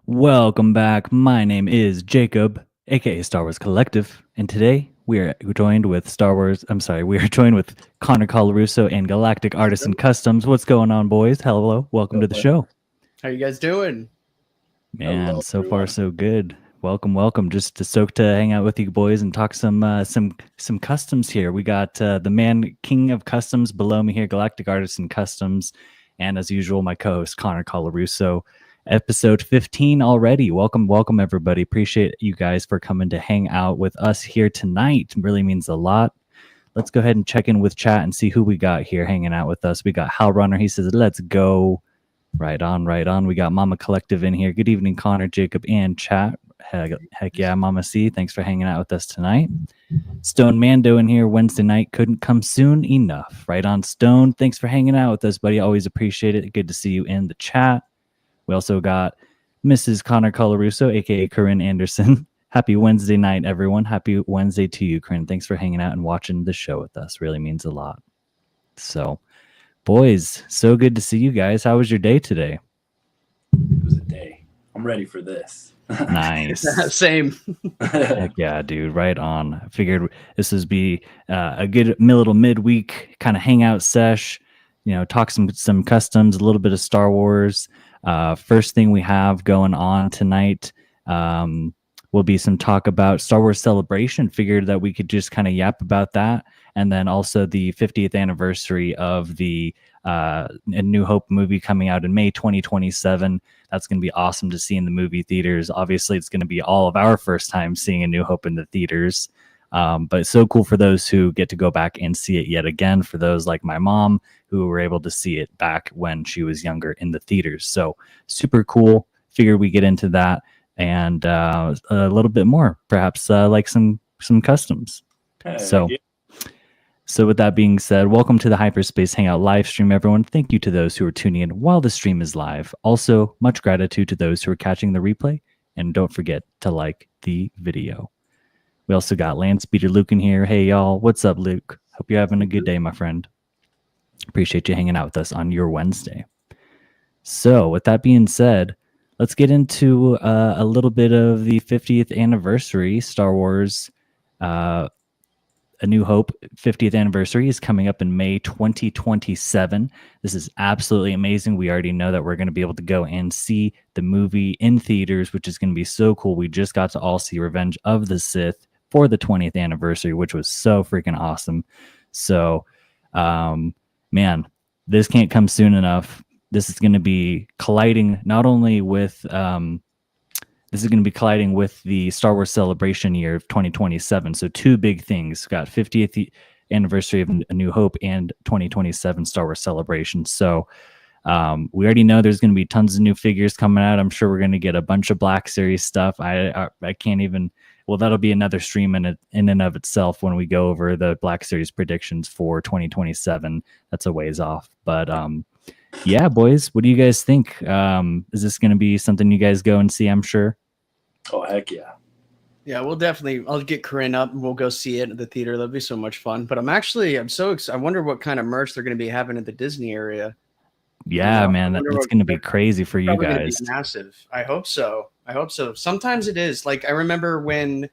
Welcome back. My name is Jacob, aka Star Wars Collective, and today we are joined with we are joined with Connor Colarusso and Galactic Artisan Customs. What's going on, boys? Hello, welcome to the show. How you guys doing? Man, hello, so far so good. Welcome. Just stoked to hang out with you boys and talk some customs here. We got the man king of customs below me here, Galactic Artisan Customs, and as usual, my co-host Connor Colarusso. Episode 15 already. Welcome everybody. Appreciate you guys for coming to hang out with us here tonight. It really means a lot. Let's go ahead and check in with chat and see who we got here hanging out with us. We got Hal Runner. He says, let's go. Right on. We got Mama Collective in here. Good evening, Connor, Jacob, and chat. Heck yeah, Mama C. Thanks for hanging out with us tonight. Stone Mando in here Wednesday night. Couldn't come soon enough. Right on, Stone. Thanks for hanging out with us, buddy. Always appreciate it. Good to see you in the chat. We also got Mrs. Connor Colarusso, a.k.a. Corinne Anderson. Happy Wednesday night, everyone. Happy Wednesday to you, Corinne. Thanks for hanging out and watching the show with us. Really means a lot. So, boys, so good to see you guys. How was your day today? It was a day. I'm ready for this. Nice. Same. Heck yeah, dude. Right on. I figured this would be a good little midweek kind of hangout sesh. You know, talk some customs, a little bit of Star Wars. First thing we have going on tonight will be some talk about Star Wars Celebration. Figured that we could just kind of yap about that. And then also the 50th anniversary of the A New Hope movie coming out in May 2027. That's going to be awesome to see in the movie theaters. Obviously, it's going to be all of our first time seeing A New Hope in the theaters. But it's so cool for those who get to go back and see it yet again, for those like my mom who were able to see it back when she was younger in the theaters. So super cool. Figured we get into that and a little bit more, perhaps like some customs. So with that being said, welcome to the Hyperspace Hangout live stream, everyone. Thank you to those who are tuning in while the stream is live. Also, much gratitude to those who are catching the replay. And don't forget to like the video. We also got Lance Beater Luke in here. Hey, y'all. What's up, Luke? Hope you're having a good day, my friend. Appreciate you hanging out with us on your Wednesday. So with that being said, let's get into a little bit of the 50th anniversary. Star Wars A New Hope 50th anniversary is coming up in May 2027. This is absolutely amazing. We already know that we're going to be able to go and see the movie in theaters, which is going to be so cool. We just got to all see Revenge of the Sith for the 20th anniversary, which was so freaking awesome. So, man, this can't come soon enough. This is going to be colliding not only with the this is going to be colliding with the Star Wars Celebration year of 2027. So two big things. Got 50th anniversary of A New Hope and 2027 Star Wars Celebration. So we already know there's going to be tons of new figures coming out. I'm sure we're going to get a bunch of Black Series stuff. I can't even. Well, that'll be another stream in and of itself when we go over the Black Series predictions for 2027. That's a ways off, but yeah, boys, what do you guys think? Is this going to be something you guys go and see? I'm sure. Oh, heck yeah. Yeah, we'll definitely. I'll get Corinne up and we'll go see it at the theater. That'll be so much fun. But I'm so excited. I wonder what kind of merch they're going to be having at the Disney area. Yeah, man, that's going to be crazy for you guys. Massive. I hope so. Sometimes it is. Like I remember when,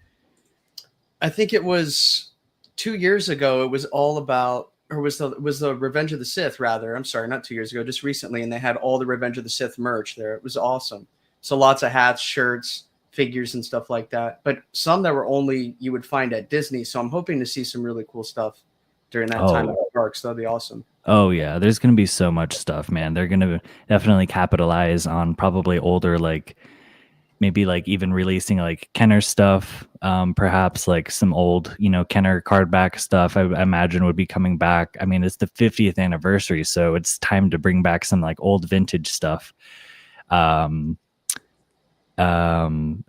I think it was 2 years ago. It was all about, or was the Revenge of the Sith rather? I'm sorry, not 2 years ago, just recently, and they had all the Revenge of the Sith merch there. It was awesome. So lots of hats, shirts, figures, and stuff like that. But some that were only you would find at Disney. So I'm hoping to see some really cool stuff during that time at the parks. That'd be awesome. Oh yeah, there's going to be so much stuff, man. They're going to definitely capitalize on probably older, like maybe like even releasing like Kenner stuff, perhaps like some old, Kenner card back stuff. I imagine would be coming back. I mean, it's the 50th anniversary, so it's time to bring back some like old vintage stuff. And then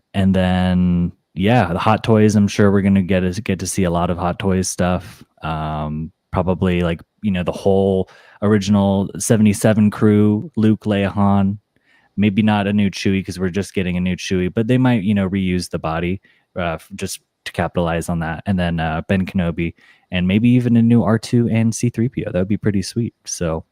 the Hot Toys. I'm sure we're going to get to see a lot of Hot Toys stuff. Probably like the whole original 77 crew, Luke, Leia, Han. Maybe not a new Chewie because we're just getting a new Chewie, but they might reuse the body just to capitalize on that. And then Ben Kenobi, and maybe even a new R2 and C-3PO. That would be pretty sweet. So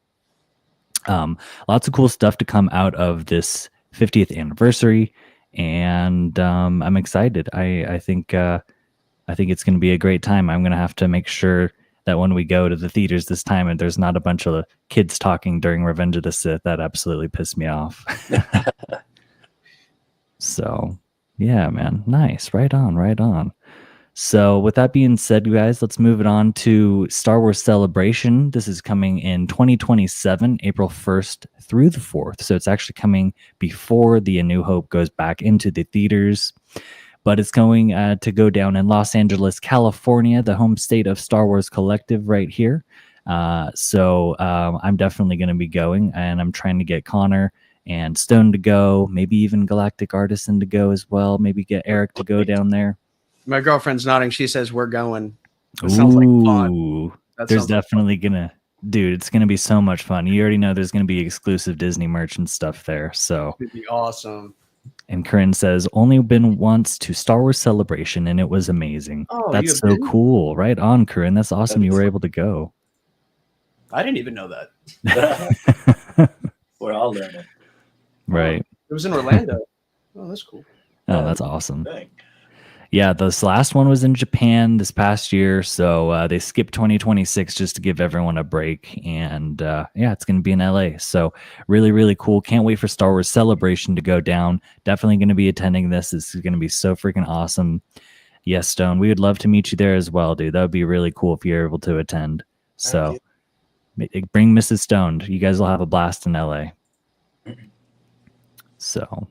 lots of cool stuff to come out of this 50th anniversary, and I'm excited. I think it's going to be a great time. I'm going to have to make sure that when we go to the theaters this time and there's not a bunch of kids talking during Revenge of the Sith, that absolutely pissed me off. So yeah, man, nice. Right on. So with that being said, guys, let's move it on to Star Wars Celebration. This is coming in 2027, April 1st through the 4th. So it's actually coming before the A New Hope goes back into the theaters. But it's going to go down in Los Angeles, California, the home state of Star Wars Collective right here. So I'm definitely going to be going, and I'm trying to get Connor and Stone to go, maybe even Galactic Artisan to go as well. Maybe get Eric to go down there. My girlfriend's nodding. She says we're going. It sounds like fun. There's definitely dude, it's going to be so much fun. You already know there's going to be exclusive Disney merch and stuff there. So it'd be awesome. And Corinne says, only been once to Star Wars Celebration, and it was amazing. Oh, that's so cool. Right on, Corinne. That's awesome. You were able to go. I didn't even know that. We're all learning. Right. It was in Orlando. Oh, that's cool. Oh, that's awesome. Yeah, this last one was in Japan this past year, so they skipped 2026 just to give everyone a break, and it's going to be in LA, so really, really cool. Can't wait for Star Wars Celebration to go down. Definitely going to be attending this. This is going to be so freaking awesome. Yes, Stone, we would love to meet you there as well, dude. That would be really cool if you're able to attend. So bring Mrs. Stone. You guys will have a blast in LA. So...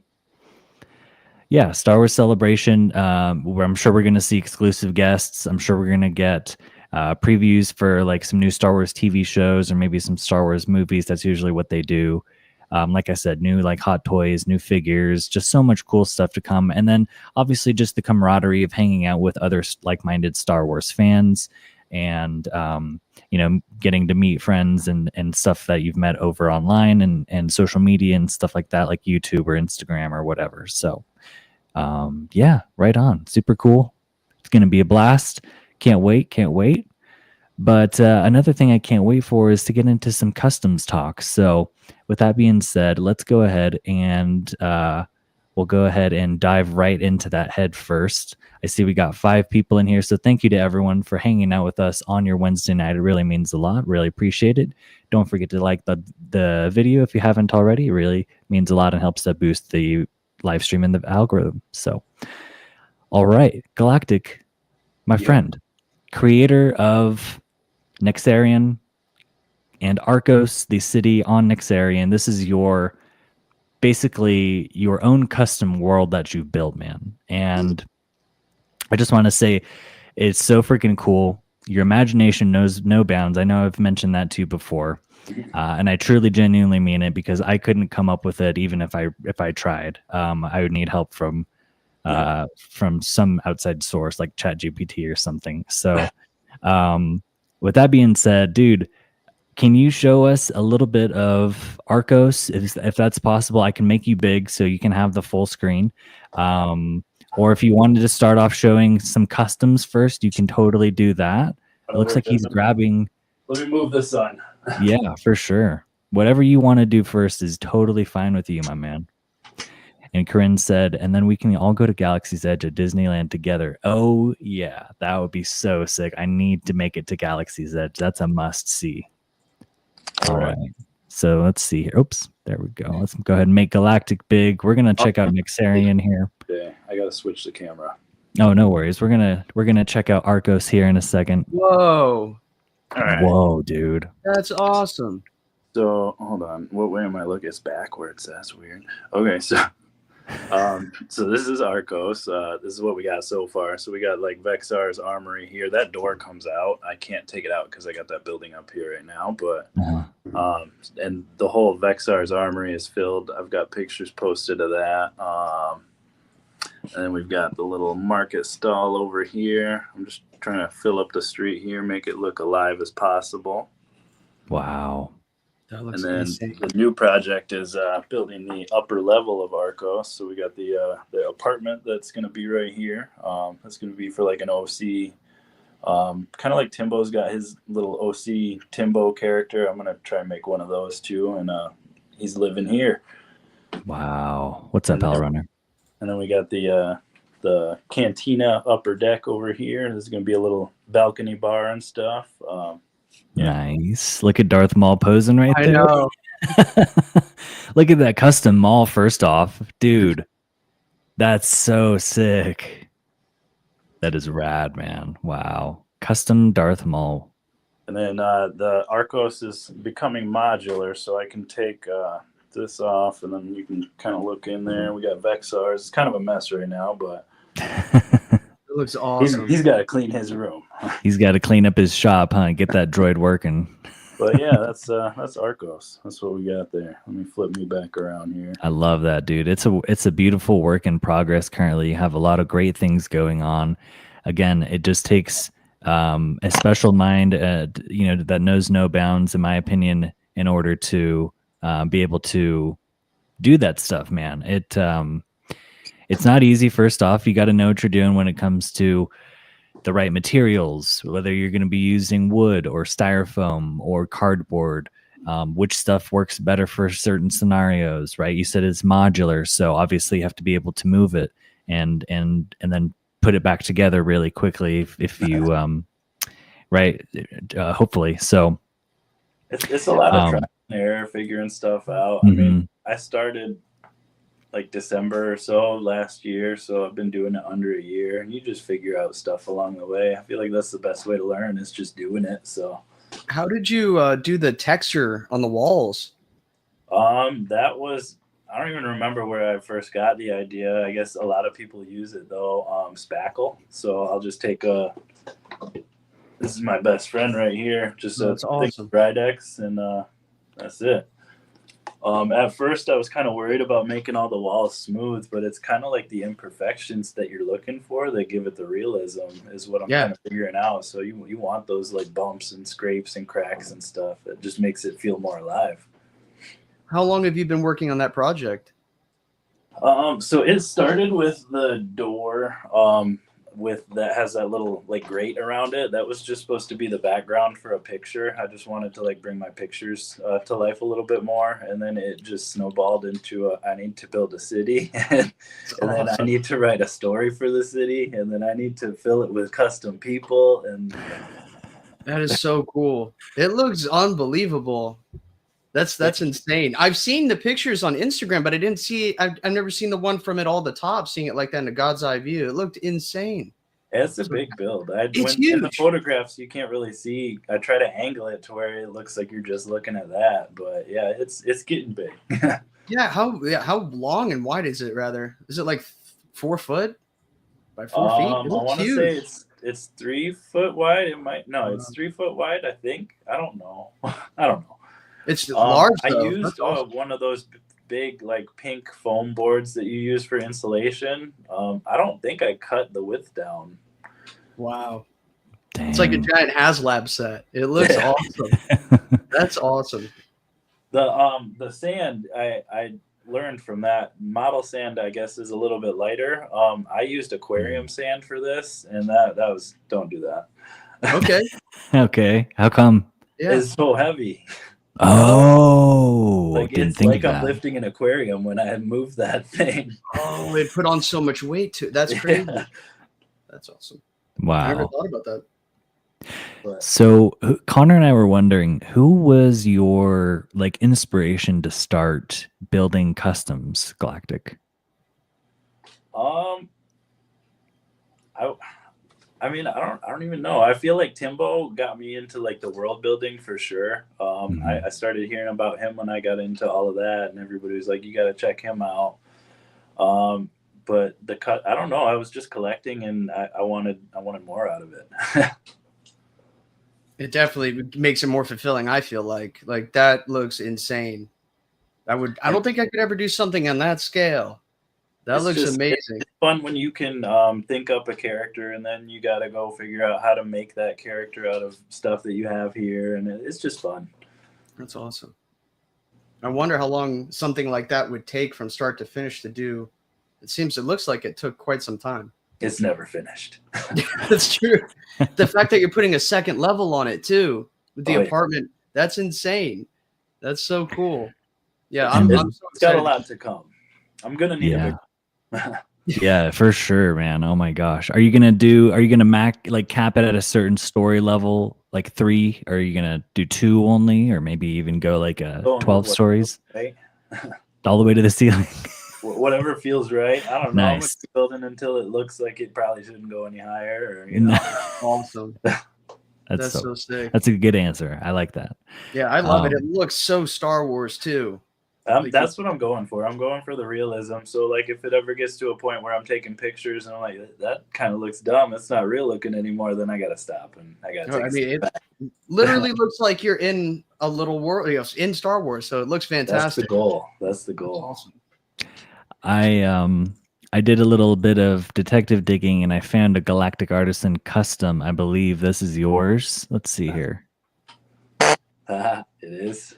yeah, Star Wars Celebration, where I'm sure we're going to see exclusive guests. I'm sure we're going to get previews for like some new Star Wars TV shows or maybe some Star Wars movies. That's usually what they do. Like I said, new like Hot Toys, new figures, just so much cool stuff to come. And then obviously just the camaraderie of hanging out with other like-minded Star Wars fans and, getting to meet friends and stuff that you've met over online and social media and stuff like that, like YouTube or Instagram or whatever. So, right on. Super cool. It's going to be a blast. Can't wait. But another thing I can't wait for is to get into some customs talk. So with that being said, let's go ahead and we'll go ahead and dive right into that head first. I see we got 5 people in here. So thank you to everyone for hanging out with us on your Wednesday night. It really means a lot. Really appreciate it. Don't forget to like the video if you haven't already. It really means a lot and helps to boost the live stream in the algorithm. So, all right, Galactic, my friend, creator of Nexarian and Arcos, the city on Nexarian. This is your basically your own custom world that you've built, man. And I just want to say it's so freaking cool. Your imagination knows no bounds. I know I've mentioned that to you before. And I truly genuinely mean it, because I couldn't come up with it even if I tried. I would need help from some outside source like ChatGPT or something. So with that being said, dude, can you show us a little bit of Arcos, if that's possible? I can make you big so you can have the full screen. Or if you wanted to start off showing some customs first, you can totally do that. It looks like he's grabbing. Let me move the sun. Yeah, for sure. Whatever you want to do first is totally fine with you, my man. And Corinne said, and then we can all go to Galaxy's Edge at Disneyland together. Oh, yeah, that would be so sick. I need to make it to Galaxy's Edge. That's a must see. All right. So let's see here. Oops, there we go. Let's go ahead and make Galactic big. We're gonna check out Mixarian here. Yeah, I gotta switch the camera. Oh, no worries. We're gonna check out Arcos here in a second. Whoa. All right. Whoa, dude. That's awesome. So hold on. What way am I looking? It's backwards. That's weird. Okay, so this is Arcos. This is what we got so far. So we got like Vexar's armory here. That door comes out. I can't take it out because I got that building up here right now. But and the whole Vexar's armory is filled. I've got pictures posted of that. And then we've got the little market stall over here. I'm just trying to fill up the street here, make it look alive as possible. Wow. That looks And then insane. the new project is building the upper level of Arcos. So we got the apartment that's going to be right here. That's going to be for like an OC, kind of like Timbo's got his little OC Timbo character. I'm going to try and make one of those too. And he's living here. Wow. What's up, Pal Runner? And then we got the cantina upper deck over here. There's going to be a little balcony bar and stuff. Yeah. Nice. Look at Darth Maul posing right I there. know. Look at that custom Maul first off. Dude, that's so sick. That is rad, man. Wow. Custom Darth Maul. And then the Arcos is becoming modular, so I can take this off, and then you can kind of look in there. We got Vexars. It's kind of a mess right now, but It looks awesome. he's got to clean his room. He's got to clean up his shop, huh? Get that droid working. But yeah, that's Arcos. That's what we got there. Let me flip me back around here. I love that, dude. It's a beautiful work in progress currently. You have a lot of great things going on. Again, it just takes a special mind, that knows no bounds, in my opinion, in order to be able to do that stuff, man. It's not easy. First off, you got to know what you're doing when it comes to the right materials, whether you're going to be using wood or styrofoam or cardboard, which stuff works better for certain scenarios, right? You said it's modular, so obviously you have to be able to move it and then put it back together really quickly if you right, hopefully. So it's a lot of trial and error, figuring stuff out. Mm-hmm. I mean, I started like December or so last year, so I've been doing it under a year, and you just figure out stuff along the way. I feel like that's the best way to learn, is just doing it. So How did you do the texture on the walls? that was, I don't even remember where I first got the idea. I guess a lot of people use it though, spackle. So I'll just take this is my best friend right here, just That's awesome. Rydex, and that's it. At first I was kind of worried about making all the walls smooth, but it's kind of like the imperfections that you're looking for that give it the realism is what I'm kind of figuring out. So you want those like bumps and scrapes and cracks and stuff. It just makes it feel more alive. How long have you been working on that project? So it started with the door with that has that little like grate around it. That was just supposed to be the background for a picture. I just wanted to like bring my pictures to life a little bit more, and then it just snowballed into I need to build a city and then I need to write a story for the city, and then I need to fill it with custom people. And that is so cool. It looks unbelievable. That's insane. I've seen the pictures on Instagram, but I didn't see. I've never seen the one from it all the top. Seeing it like that in a God's eye view, it looked insane. It's a big build. It's huge. In the photographs, you can't really see. I try to angle it to where it looks like you're just looking at that, but yeah, it's getting big. How long and wide is it? Rather, is it like 4 foot by 4 feet? I want to say it's 3 foot wide. It might it's 3 foot wide. I think. I don't know. I don't know. It's large. I Though. used one of those big like pink foam boards that you use for insulation. I don't think I cut the width down. Wow. Dang. It's like a giant HasLab set. It looks awesome. That's awesome. The sand I learned from that model sand, I guess, is a little bit lighter. I used aquarium sand for this, and that was don't do that. Okay. Okay. How come? Yeah. It's so heavy. Oh, Like didn't it's think like of I'm that. lifting an aquarium when I had moved that thing. Oh, it put on so much weight too. That's crazy. Yeah. That's awesome. I never Wow. thought about that. But So Connor and I were wondering, who was your like inspiration to start building customs, Galactic? I mean, I don't even know. I feel like Timbo got me into like the world building for sure. I started hearing about him when I got into all of that, and everybody was like, "You got to check him out." But I don't know. I was just collecting, and I wanted more out of it. It definitely makes it more fulfilling. I feel like that looks insane. I don't think I could ever do something on that scale. That looks amazing. It's fun when you can think up a character, and then you got to go figure out how to make that character out of stuff that you have here, and it's just fun. That's awesome. I wonder how long something like that would take from start to finish to do. It looks like it took quite some time. It's never finished. That's true. The fact that you're putting a second level on it too with the apartment, that's insane. That's so cool. Yeah, I'm so It's excited. got a lot to come. I'm gonna need a big. Yeah, for sure, man. Oh my gosh. Are you gonna cap it at a certain story level, like 3? Or are you gonna do 2 only, or maybe even go like 12 stories? Right? All the way to the ceiling. Whatever feels right. I don't know. Nice. I'm gonna keep building until it looks like it probably shouldn't go any higher. Or, Awesome. That's so sick. That's a good answer. I like that. Yeah, I love it. It looks so Star Wars too. That's what I'm going for. I'm going for the realism. So like if it ever gets to a point where I'm taking pictures and I'm like, that kind of looks dumb, it's not real looking anymore, then I gotta stop and I gotta it literally looks like you're in a little world, in Star Wars. So it looks fantastic. That's the goal. Awesome. I did a little bit of detective digging and I found a Galactic Artisan Custom. I believe this is yours. Let's see here. It is.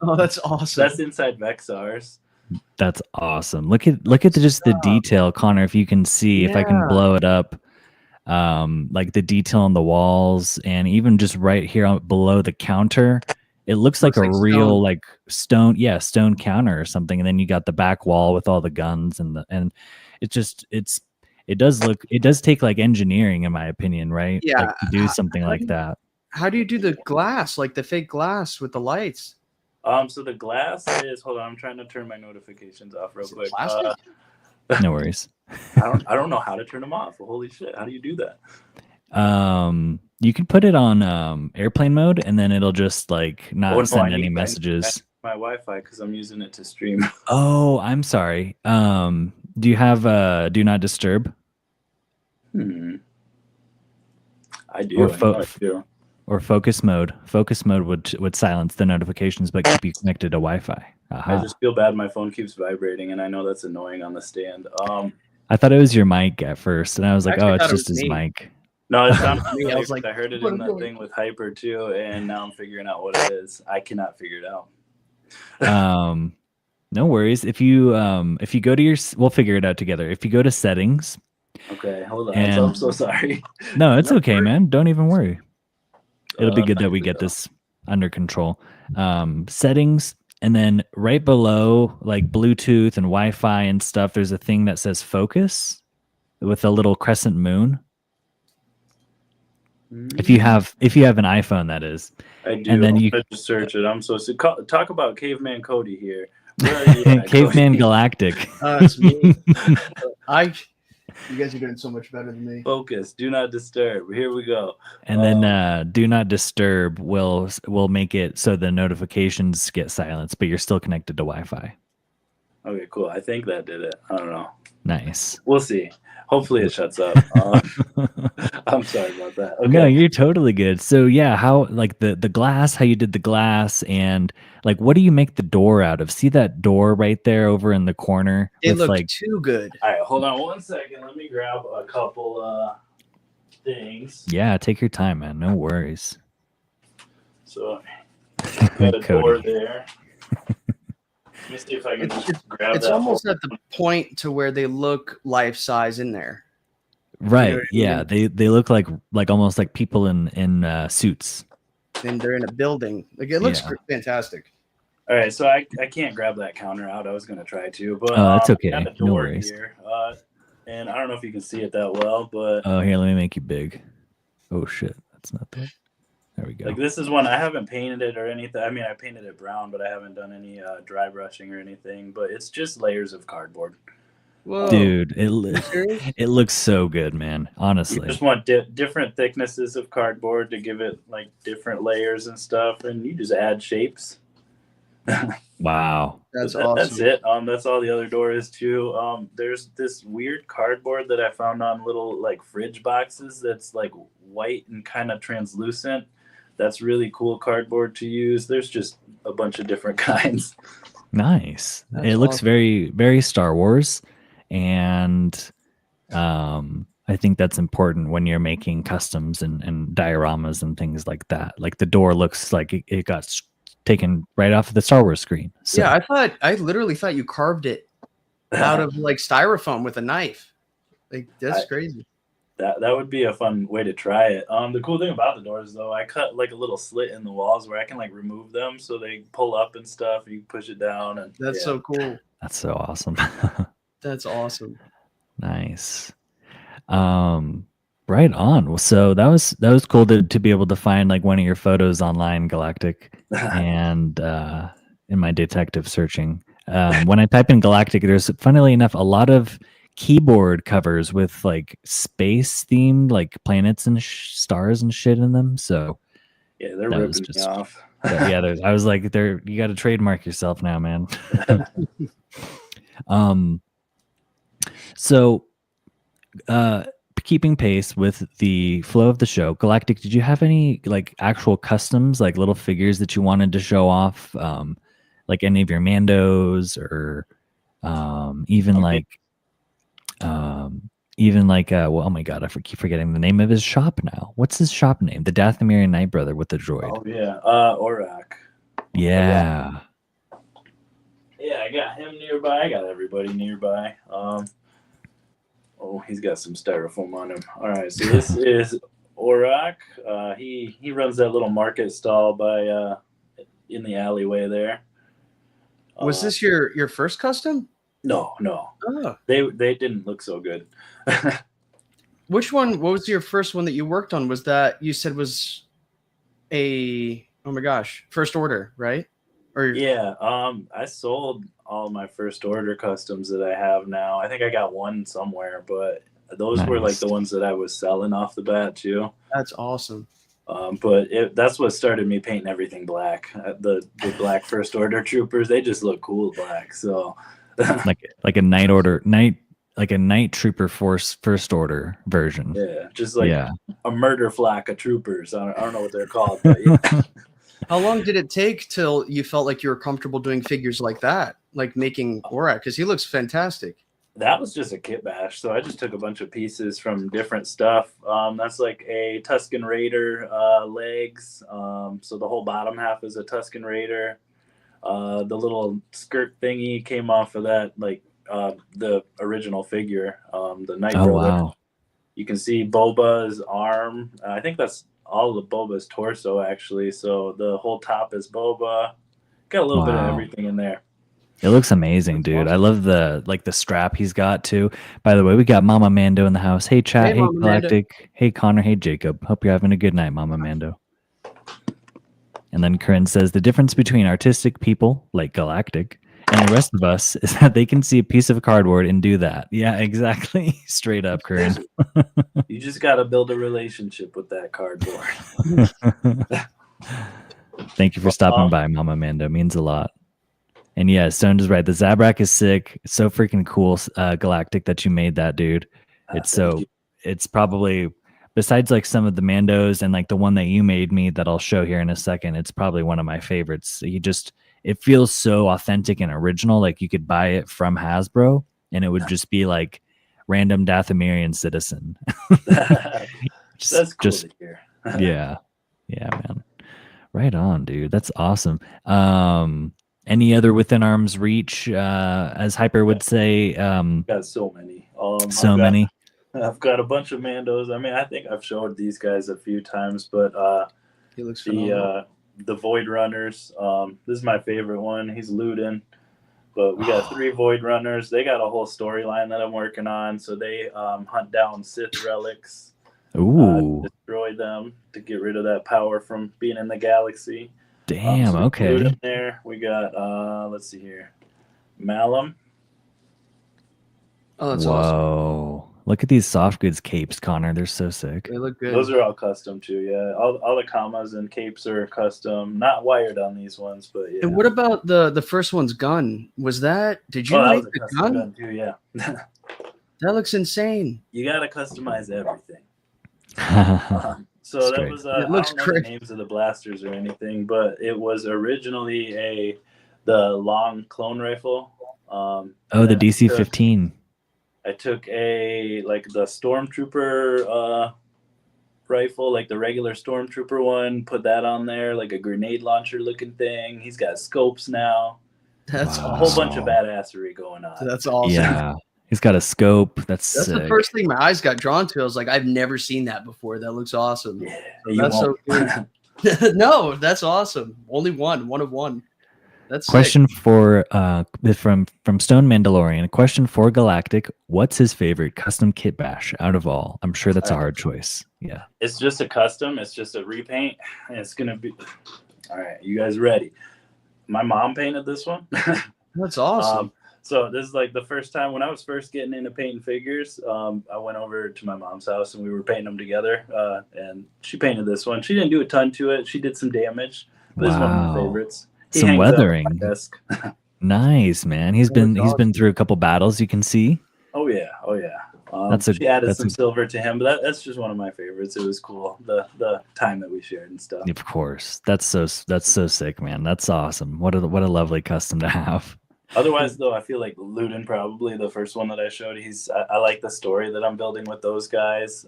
Oh, that's awesome. That's inside Vexar's. That's awesome. Look at just the detail, Connor. If you can see, if I can blow it up, like the detail on the walls and even just right here below the counter, it looks like a real stone, stone counter or something. And then you got the back wall with all the guns and it does take like engineering, in my opinion, right? Yeah, like, to do something like that. How do you do the glass, like the fake glass with the lights? So the glass is, hold on, I'm trying to turn my notifications off real quick. No worries. I don't know how to turn them off. Well, holy shit, how do you do that? You can put it on airplane mode and then it'll just like not send any messages. My Wi-Fi because I'm using it to stream. Oh, I'm sorry. Do you have do not disturb? I do. Or focus mode. Focus mode would silence the notifications but keep you connected to Wi-Fi. I just feel bad. My phone keeps vibrating, and I know that's annoying on the stand. I thought it was your mic at first, and I was like, Actually, "Oh, it's just his mic." No, it's not me. I was like, I heard it in that thing with Hyper too, and now I'm figuring out what it is. I cannot figure it out. No worries. If you go to we'll figure it out together. If you go to settings. Okay, hold on. I'm so sorry. No, it's okay, man. Don't even worry. It'll be good that we get this under control. Settings, and then right below, like Bluetooth and Wi-Fi and stuff, there's a thing that says focus with a little crescent moon. If you have an iPhone, that is. I do. And then you just search it. I'm so sick. Talk about Caveman Cody here. Where are you at, Caveman Cody? Galactic. It's me. You guys are doing so much better than me. Focus. Do not disturb. Here we go. And then do not disturb will make it so the notifications get silenced, but you're still connected to Wi-Fi. Okay, cool. I think that did it. I don't know. Nice. We'll see. Hopefully it shuts up. I'm sorry about that. Okay. No, you're totally good. So yeah, how like the glass, how you did the glass, and like what do you make the door out of? See that door right there over in the corner? It with looked like too good. All right, hold on 1 second. Let me grab a couple things. yeah, take your time, man. No worries. So got a door Cody. there. Let me see if I can just grab It's that. almost at the point to where they look life size in there. Right. what I Yeah. They look like almost like people in suits. And they're in a building. Like it looks Yeah. fantastic. All right, so I can't grab that counter out. I was gonna try to, but Oh, that's I okay. got a No door worries. here, and I don't know if you can see it that well, but Oh, here, let me make you big. Oh shit, that's not that. There we go. like this is one I haven't painted it or anything. I mean, I painted it brown, but I haven't done any dry brushing or anything. But it's just layers of cardboard. Whoa. Dude, You serious? it looks so good, man. You Honestly. just want different thicknesses of cardboard to give it like different layers and stuff, and you just add shapes. Wow. That's That's awesome. it. That's all the other door is too. There's this weird cardboard that I found on little like fridge boxes that's like white and kind of translucent. That's really cool cardboard to use. There's just a bunch of different kinds. Nice. That's It looks awesome. very, very Star Wars. And I think that's important when you're making customs and dioramas and things like that. Like the door looks like it got taken right off of the Star Wars screen. So, Yeah, I literally thought you carved it out of like styrofoam with a knife. Like that's crazy. That would be a fun way to try it. The cool thing about the doors though, I cut like a little slit in the walls where I can like remove them so they pull up and stuff. You push it down, and That's so cool. that's so awesome. That's awesome. Nice. Right on. Well, so that was cool to be able to find like one of your photos online, Galactic, and in my detective searching. When I type in Galactic, there's funnily enough a lot of keyboard covers with like space themed like planets and stars and shit in them. So yeah, they're that ripping was me off. yeah, I was like, you got to trademark yourself now, man. So keeping pace with the flow of the show, Galactic, did you have any like actual customs, like little figures that you wanted to show off, like any of your Mandos, or even like well, oh my god, keep forgetting the name of his shop now. What's his shop name? The Dathomirian Night Brother with the droid. Oh yeah, Orak. Yeah. Yeah, I got him nearby. I got everybody nearby. Oh, he's got some styrofoam on him. All right, so this is Orak. He runs that little market stall by in the alleyway there. Was this your first custom? No. Oh. They didn't look so good. Which one? What was your first one that you worked on? Was that you said was a first order, right? Or yeah, I sold all my first order customs that I have now. I think I got one somewhere, but those were like the ones that I was selling off the bat too. That's awesome. But that's what started me painting everything black. The black first order troopers, they just look cool black. So like a night trooper force first order version. Yeah, just like a murder flak of troopers. I don't know what they're called, but yeah. How long did it take till you felt like you were comfortable doing figures like that, like making Orak? Because he looks fantastic. That was just a kit bash. So I just took a bunch of pieces from different stuff. That's like a Tusken Raider legs. So the whole bottom half is a Tusken Raider. The little skirt thingy came off of that, like the original figure, the Night Brother. Wow. You can see Boba's arm. I think that's all of Boba's torso, actually. So the whole top is Boba. Got a little bit of everything in there. It looks amazing, dude. I love the strap he's got too. By the way, we got Mama Mando in the house. Hey, chat. Hey, Galactic. Mando. Hey, Connor. Hey, Jacob. Hope you're having a good night, Mama Mando. And then Corinne says the difference between artistic people like Galactic and the rest of us is that they can see a piece of cardboard and do that. Yeah, exactly. Straight up, Corinne. You just got to build a relationship with that cardboard. Thank you for stopping by, Mama Mando. Means a lot. And yeah, Stone is right. The Zabrak is sick. It's so freaking cool, Galactic, that you made that, dude. It's Thank you. it's probably, besides like some of the Mandos and like the one that you made me that I'll show here in a second, it's probably one of my favorites. It feels so authentic and original. Like you could buy it from Hasbro and it would just be like random Dathomirian citizen. That's cool to hear. Yeah. Yeah, man. Right on, dude. That's awesome. Any other within arm's reach, as Hyper would say? Got so many. Many. I've got a bunch of Mandos. I mean, I think I've showed these guys a few times, but He looks phenomenal. the Void Runners. This is my favorite one. He's looting, but we got 3 Void Runners. They got a whole storyline that I'm working on. So they hunt down Sith relics. Ooh. Destroy them to get rid of that power from being in the galaxy. Damn. So Okay. in there we got let's see here, Malum. Oh, that's Whoa. awesome. Look at these soft goods capes, Connor. They're so sick. They look good. Those are all custom too. Yeah, all the commas and capes are custom. Not wired on these ones, but yeah. And what about the first one's gun? Did you that make was a the custom gun? too? Yeah. That looks insane. You gotta customize everything. So That's that great. was It looks I don't know the great. names of the blasters or anything, but it was originally the long clone rifle. Oh, the DC-15. I took the stormtrooper rifle, like the regular stormtrooper one, put that on there, like a grenade launcher looking thing. He's got scopes now. That's Wow. A whole bunch of badassery going on. That's awesome. Yeah. He's got a scope. That's That's sick. the first thing my eyes got drawn to. I was like, I've never seen that before. That looks awesome. Yeah, So you that's so won't. good. No, that's awesome. Only one of one. That's Question for from Stone Mandalorian. A question for Galactic. What's his favorite custom kit bash out of all? I'm sure that's a hard choice. Yeah. It's just a custom. It's just a repaint. And it's gonna be all right. You guys ready? My mom painted this one. sick. That's awesome. So this is like the first time when I was first getting into painting figures. I went over to my mom's house and we were painting them together. And she painted this one. She didn't do a ton to it. She did some damage. But This is one of my favorites. He Some hangs out on weathering. my desk. Nice, man. He's been through a couple battles. You can see. Oh yeah. She added some silver to him, but that's just one of my favorites. It was cool, the time that we shared and stuff. Of course, that's so sick, man. That's awesome. What a lovely custom to have. Otherwise, though, I feel like Ludin, probably the first one that I showed. I like the story that I'm building with those guys,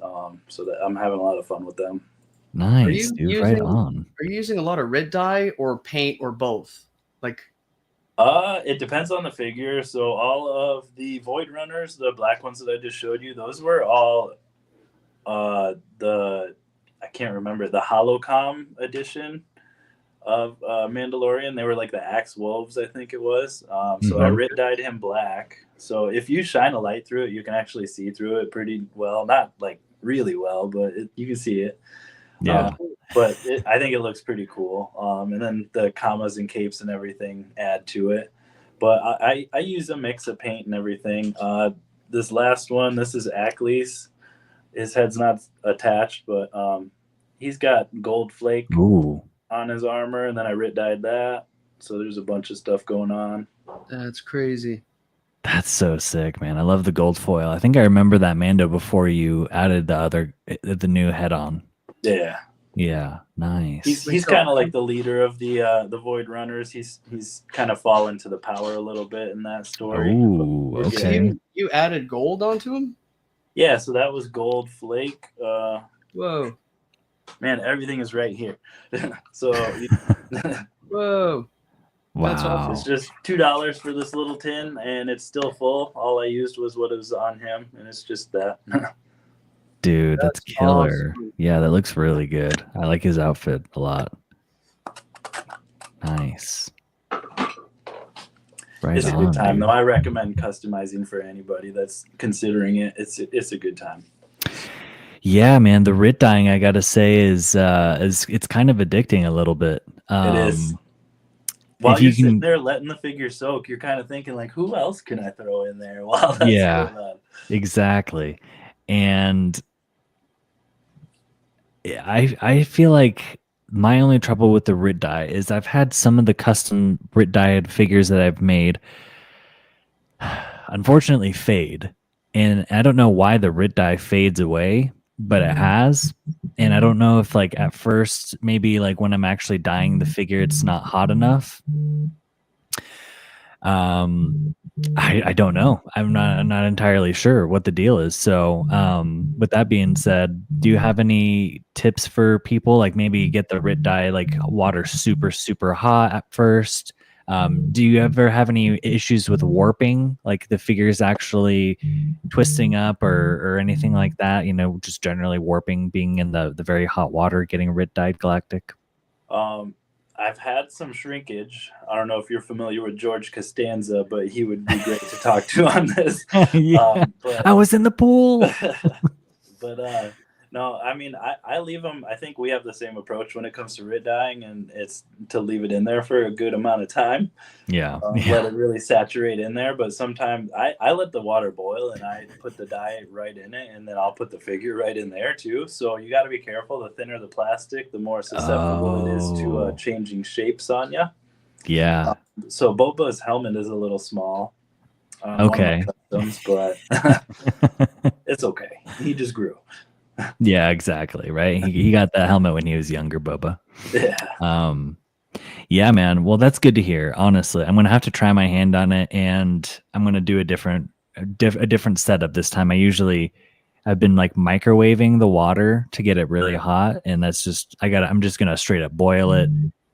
so that I'm having a lot of fun with them. Nice, dude. Right on. Are you using a lot of red dye or paint or both? Like, It depends on the figure. So all of the Void Runners, the black ones that I just showed you, those were all I can't remember, the Holocom edition of Mandalorian. They were like the Axe Wolves, I think it was. So I red dyed him black. So if you shine a light through it, you can actually see through it pretty well. Not like really well, but you can see it. Yeah. But I think it looks pretty cool. And then the commas and capes and everything add to it. But I use a mix of paint and everything. This last one, this is Ackley's. His head's not attached, but he's got gold flake on his armor, and then I red dyed that. So there's a bunch of stuff going on. that's crazy. That's so sick, man. I love the gold foil. I think I remember that Mando before you added the new head on. Yeah. Yeah, nice. He's kind of like the leader of the Void Runners. He's kind of fallen to the power a little bit in that story. Ooh, okay. You added gold onto him? Yeah, so that was gold flake. Whoa. Man, everything is right here. So Whoa. That's Wow. awesome. it's just $2 for this little tin, and it's still full. All I used was what was on him, and it's just that. Dude, that's killer. Awesome. Yeah, that looks really good. I like his outfit a lot. Nice. Right It's a on, good time, dude. though. I recommend customizing for anybody that's considering it. It's a good time. Yeah, man, the writ dyeing, I gotta say, is it's kind of addicting a little bit. It is. While you you're sitting can- there letting the figure soak, you're kind of thinking like, who else can I throw in there while that's Yeah. going on? Exactly. And I feel like my only trouble with the Rit dye is I've had some of the custom Rit dyed figures that I've made unfortunately fade. And I don't know why the Rit dye fades away, but it has. And I don't know if like at first, maybe like when I'm actually dyeing the figure, it's not hot enough. I don't know. I'm not entirely sure what the deal is. So, with that being said, do you have any tips for people? Like maybe get the Rit dye like water super hot at first. Do you ever have any issues with warping, like the figures actually twisting up or anything like that? You know, just generally warping, being in the very hot water, getting Rit dyed Galactic. I've had some shrinkage. I don't know if you're familiar with George Costanza, but he would be great to talk to on this. Yeah, I was in the pool. But no, I mean, I leave them. I think we have the same approach when it comes to Rit dyeing, and it's to leave it in there for a good amount of time. Yeah. Let it really saturate in there. But sometimes I let the water boil and I put the dye right in it, and then I'll put the figure right in there too. So you got to be careful. The thinner the plastic, the more susceptible it is to changing shapes on you. Yeah. So Boba's helmet is a little small. Okay. Customs, but it's okay. He just grew. Yeah, exactly. Right. He got that helmet when he was younger, Boba. Yeah. Yeah, man. Well, that's good to hear. Honestly, I'm gonna have to try my hand on it, and I'm gonna do a different setup this time. I've been like microwaving the water to get it really hot, and that's just I'm just gonna straight up boil it,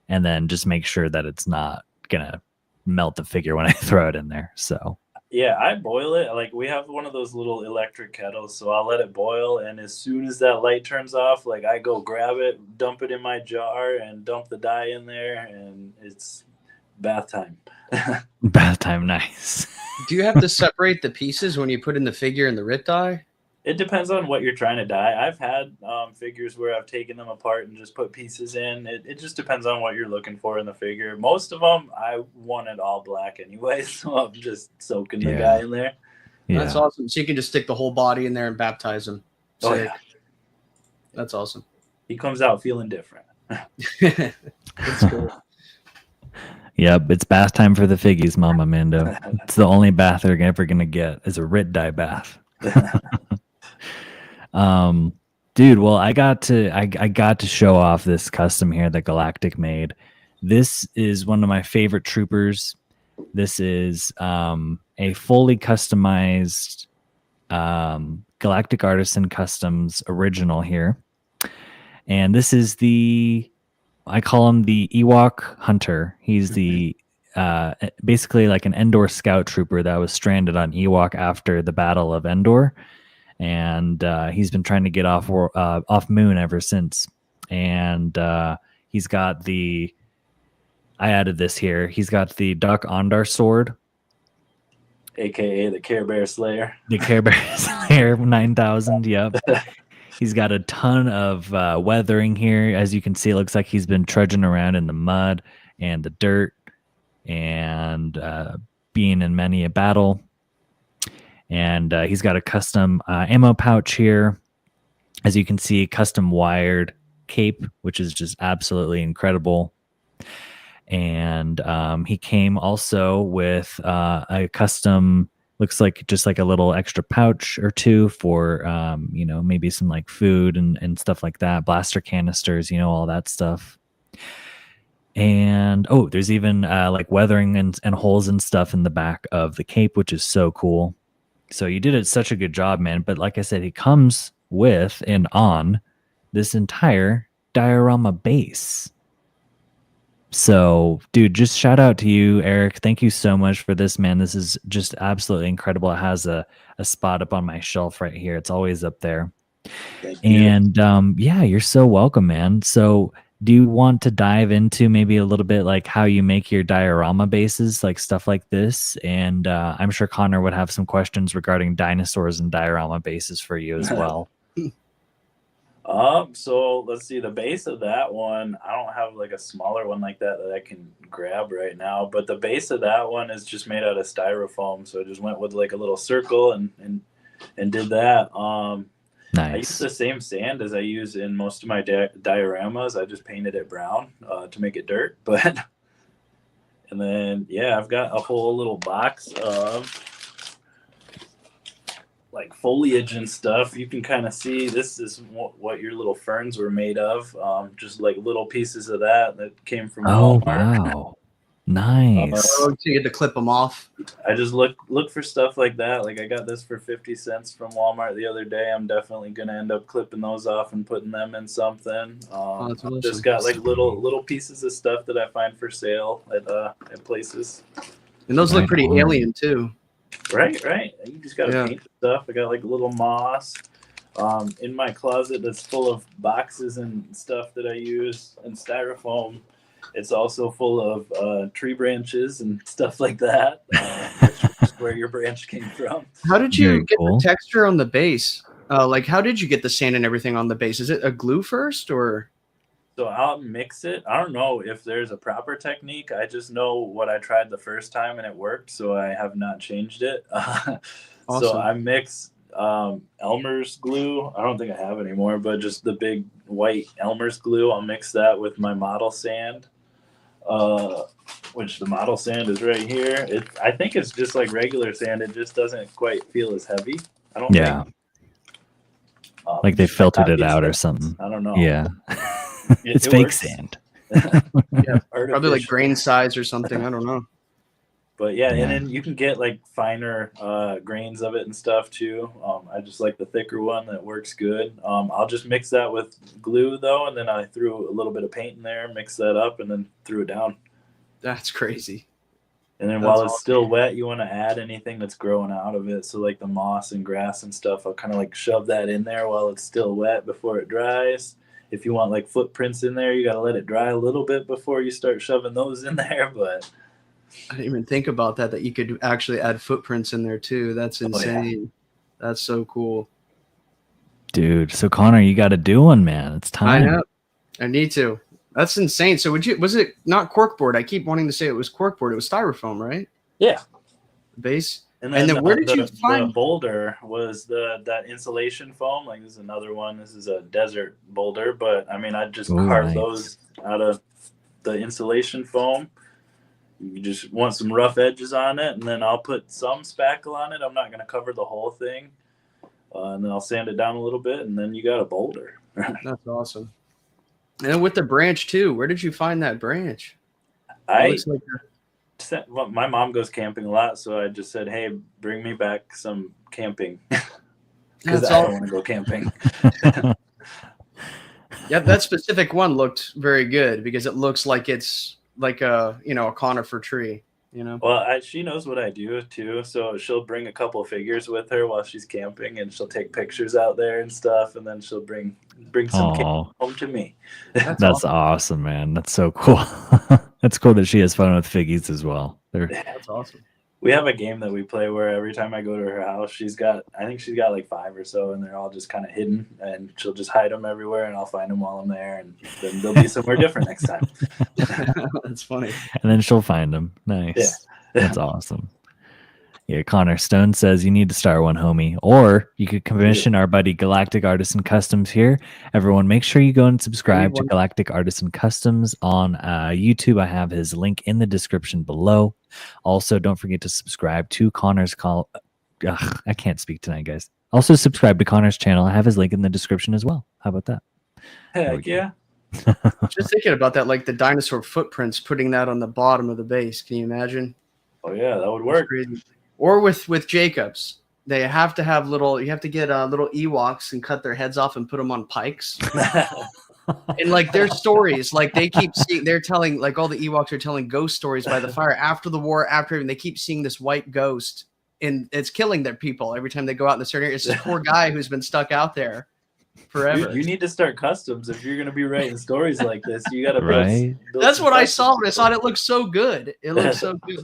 and then just make sure that it's not gonna melt the figure when I throw it in there. So yeah, I boil it. Like we have one of those little electric kettles, so I'll let it boil, and as soon as that light turns off, like I go grab it, dump it in my jar, and dump the dye in there, and it's bath time. Bath time, nice. Do you have to separate the pieces when you put in the figure and the Rit dye? It depends on what you're trying to dye. I've had figures where I've taken them apart and just put pieces in. It just depends on what you're looking for in the figure. Most of them, I want it all black anyway, so I'm just soaking the guy in there. Yeah. That's awesome. So you can just stick the whole body in there and baptize him. Oh, yeah. That's awesome. He comes out feeling different. That's cool. Yep, it's bath time for the figgies, Mama Mando. It's the only bath they're ever going to get is a Rit dye bath. Dude, well, I got to show off this custom here that Galactic made. This is one of my favorite troopers. This is a fully customized Galactic Artisan Customs original here. And this is I call him the Ewok Hunter. He's the basically like an Endor scout trooper that was stranded on Ewok after the Battle of Endor. And he's been trying to get off Moon ever since. And he's got I added this here. He's got the Duck Ondar sword, aka the Care Bear Slayer. The Care Bear Slayer 9000. Yep. He's got a ton of weathering here. As you can see, it looks like he's been trudging around in the mud and the dirt and being in many a battle. And he's got a custom ammo pouch here. As you can see, custom wired cape, which is just absolutely incredible. And he came also with a custom, looks like just like a little extra pouch or two for, maybe some like food and stuff like that. Blaster canisters, all that stuff. And, there's even like weathering and holes and stuff in the back of the cape, which is so cool. So you did such a good job, man. But like I said, he comes with and on this entire diorama base. So, dude, just shout out to you, Eric. Thank you so much for this, man. This is just absolutely incredible. It has a spot up on my shelf right here. It's always up there. Thank you. And yeah, you're so welcome, man. So do you want to dive into maybe a little bit like how you make your diorama bases, like stuff like this? And I'm sure Connor would have some questions regarding dinosaurs and diorama bases for you as well. So let's see, the base of that one, I don't have like a smaller one like that I can grab right now, but the base of that one is just made out of styrofoam. So I just went with like a little circle and did that. I use Nice. the same sand as I use in most of my dioramas. I just painted it brown to make it dirt. But and then yeah, I've got a whole little box of like foliage and stuff. You can kind of see this is what your little ferns were made of. Just like little pieces of that came from Oh, Walmart. wow. Nice. Oh, so you had to clip them off. I just look for stuff like that. Like I got this for 50 cents from Walmart the other day. I'm definitely gonna end up clipping those off and putting them in something. That's awesome. Just got like little pieces of stuff that I find for sale at places. And those look Right pretty on. alien too. Right. You just gotta Yeah. paint stuff. I got like little moss. In my closet that's full of boxes and stuff that I use and styrofoam. It's also full of tree branches and stuff like that, which is where your branch came from. How did you Very get cool. the texture on the base? Like, how did you get the sand and everything on the base? Is it a glue first, or? So I'll mix it. I don't know if there's a proper technique. I just know what I tried the first time and it worked, so I have not changed it. So Awesome. I mix Elmer's glue. I don't think I have anymore, but just the big white Elmer's glue. I'll mix that with my model sand, which the model sand is right here. I think it's just like regular sand. It just doesn't quite feel as heavy. I don't Yeah. think. Like they filtered it Copy out or stuff. something. I don't know. Yeah. It's It fake works. sand. Yeah, probably like Artificial. grain size or something. I don't know. But yeah, Yeah. and then you can get like finer grains of it and stuff too. I just like the thicker one that works good. I'll just mix that with glue though, and then I threw a little bit of paint in there, mix that up, and then threw it down. That's crazy. And then That's while it's awesome. still wet, you want to add anything that's growing out of it. So like the moss and grass and stuff, I'll kind of like shove that in there while it's still wet before it dries. If you want like footprints in there, you got to let it dry a little bit before you start shoving those in there. But I didn't even think about that you could actually add footprints in there too. That's Oh, yeah. insane. That's so cool. Dude, so Connor, you got to do one, man. It's I time. know. I need to. That's insane. So was it not corkboard? I keep wanting to say it was corkboard. It was styrofoam, right? yeah. The base. And And then, then where did you the find- boulder was that insulation foam. Like this is another one. This is a desert boulder, but I mean I just Oh, carved nice. those out of the insulation foam. You just want some rough edges on it, and then I'll put some spackle on it. I'm not going to cover the whole thing, and then I'll sand it down a little bit, and then you got a boulder. That's awesome. And then with the branch too, where did you find that branch? It I looks like well, my mom goes camping a lot, so I just said, "Hey, bring me back some camping," because That's I don't all. want to go camping. Yeah, that specific one looked very good because it looks like it's like a conifer tree. Well, she knows what I do too, so she'll bring a couple of figures with her while she's camping, and she'll take pictures out there and stuff, and then she'll bring some cake Oh, home to me. that's awesome, man. That's so cool. That's cool that she has fun with figgies as well. That's awesome. We have a game that we play where every time I go to her house, I think she's got like 5 or so, and they're all just kind of hidden, and she'll just hide them everywhere, and I'll find them while I'm there, and then they'll be somewhere different next time. That's funny. And then she'll find them. Nice. Yeah. That's awesome. Yeah, Connor Stone says you need to start one, homie. Or you could commission our buddy Galactic Artisan Customs here. Everyone, make sure you go and subscribe to one. Galactic Artisan Customs on YouTube. I have his link in the description below. Also, don't forget to subscribe to Connor's call. I can't speak tonight, guys. Also, subscribe to Connor's channel. I have his link in the description as well. How about that? Heck yeah. Just thinking about that, like the dinosaur footprints, putting that on the bottom of the base. Can you imagine? Oh yeah, that would That's work. crazy. Or with Jacobs, they have to have you have to get little Ewoks and cut their heads off and put them on pikes. And like their stories, like they're telling, like all the Ewoks are telling ghost stories by the fire after the war, and they keep seeing this white ghost, and it's killing their people every time they go out in the certain area. It's this poor guy who's been stuck out there forever. You need to start customs if you're going to be writing stories like this. You got to Right. build That's some what I customs. saw when I saw it. It looked so good. It looked so good.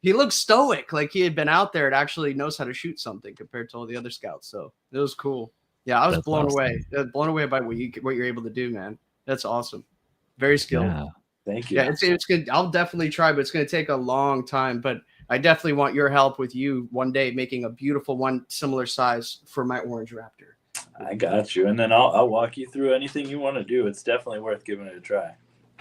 He looked stoic, like he had been out there and actually knows how to shoot something compared to all the other scouts. So it was cool. Yeah, I was That's blown awesome. away. Blown away by what you're able to do, man. That's awesome. Very skilled. Yeah. Thank you. Yeah, it's good. I'll definitely try, but it's going to take a long time. But I definitely want your help with you one day making a beautiful one similar size for my orange raptor. I got you. And then I'll walk you through anything you want to do. It's definitely worth giving it a try.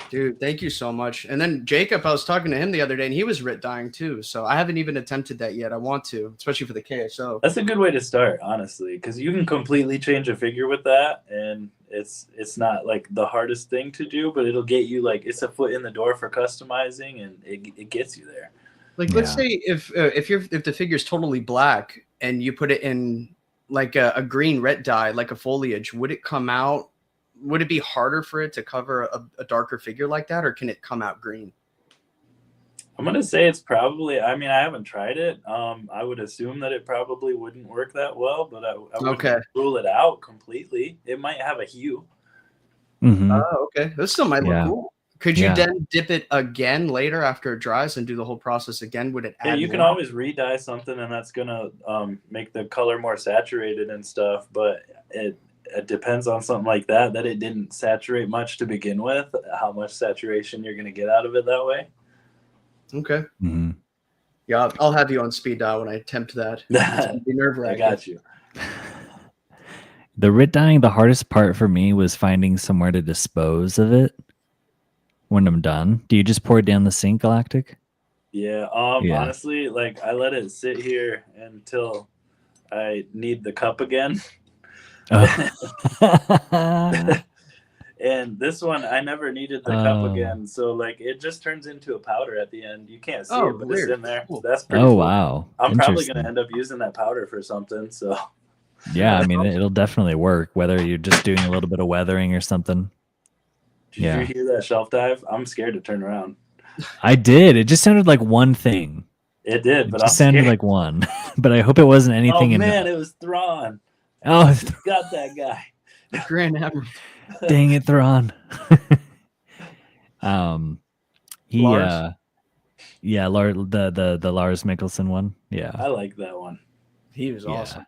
Dude, thank you so much. And then Jacob, I was talking to him the other day, and he was writ dyeing too. So I haven't even attempted that yet. I want to, especially for the KSO. That's a good way to start, honestly, because you can completely change a figure with that, and it's not like the hardest thing to do, but it'll get you like it's a foot in the door for customizing, and it gets you there. Like, let's say if the figure's totally black and you put it in like a green ret dye, like a foliage, would it come out? Would it be harder for it to cover a darker figure like that, or can it come out green? I'm gonna say it's probably. I mean, I haven't tried it. I would assume that it probably wouldn't work that well, but I wouldn't rule it out completely. It might have a hue. Oh, okay. That still might look cool. Could you then dip it again later after it dries and do the whole process again? Would it add? Yeah, you can always re-dye something, and that's gonna make the color more saturated and stuff. But it depends on something like that it didn't saturate much to begin with. How much saturation you're gonna get out of it that way? Okay. Yeah, I'll have you on speed dial when I attempt that. It's be nerve-wracking. I got you. The writ dyeing, the hardest part for me was finding somewhere to dispose of it when I'm done. Do you just pour it down the sink, Galactic? Yeah. Honestly, like I let it sit here until I need the cup again. And this one, I never needed the cup again. So like it just turns into a powder at the end. You can't see it, but it's in there. Cool. That's pretty cool. Wow. I'm probably going to end up using that powder for something. So yeah, I mean, it'll definitely work, whether you're just doing a little bit of weathering or something. Did you hear that shelf dive? I'm scared to turn around. I did. It just sounded like one thing. It did, but it sounded like one. But I hope it wasn't anything. Oh man, it was Thrawn. Oh, got that guy. Grand Admiral. Dang it, Thrawn. Lars? The Lars Mikkelsen one. Yeah, I like that one. He was awesome.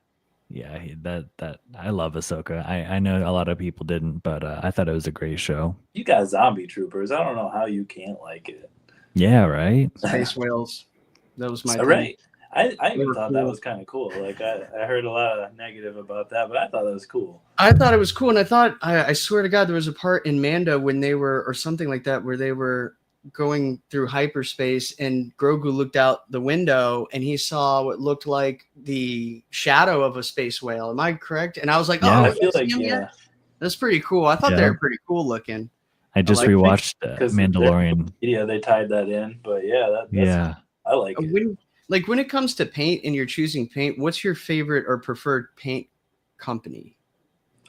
Yeah, that I love Ahsoka. I know a lot of people didn't, but I thought it was a great show. You got zombie troopers. I don't know how you can't like it. Yeah, right. Space whales. That was my right. I even thought that was kind of cool. Like I heard a lot of negative about that, but I thought that was cool. I thought it was cool, and I thought I swear to God, there was a part in Mando when they were, or something like that, where they were going through hyperspace, and Grogu looked out the window and he saw what looked like the shadow of a space whale. Am I correct? And I was like, yeah, oh, I feel like that's pretty cool. I thတ်they were pretty cool looking. I just rewatched Mandalorian. Yeah, they tied that in, but that's, I like it. When it comes to paint and you're choosing paint, what's your favorite or preferred paint company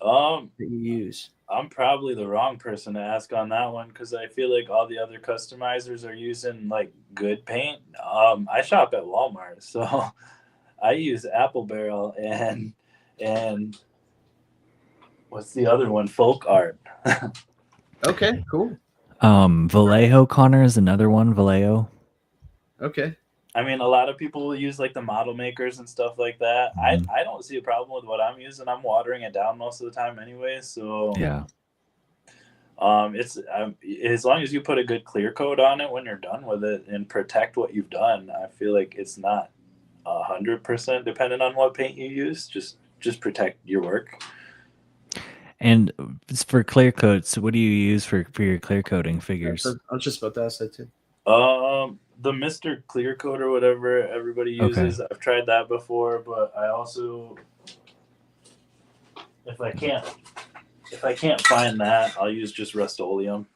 that you use? I'm probably the wrong person to ask on that one because I feel like all the other customizers are using like good paint. I shop at Walmart, so I use Apple Barrel and what's the other one? Folk Art. Okay, cool. Vallejo, Connor, is another one. Vallejo. Okay. I mean, a lot of people will use like the model makers and stuff like that. I don't see a problem with what I'm using. I'm watering it down most of the time anyway. So yeah. It's as long as you put a good clear coat on it when you're done with it and protect what you've done. I feel like it's not 100% dependent on what paint you use. Just protect your work. And for clear coats, what do you use for your clear coating figures? I was just about to ask that too. The Mr. Clear Coat or whatever everybody uses. Okay. I've tried that before, but I also, if I can't find that, I'll use just Rust-Oleum.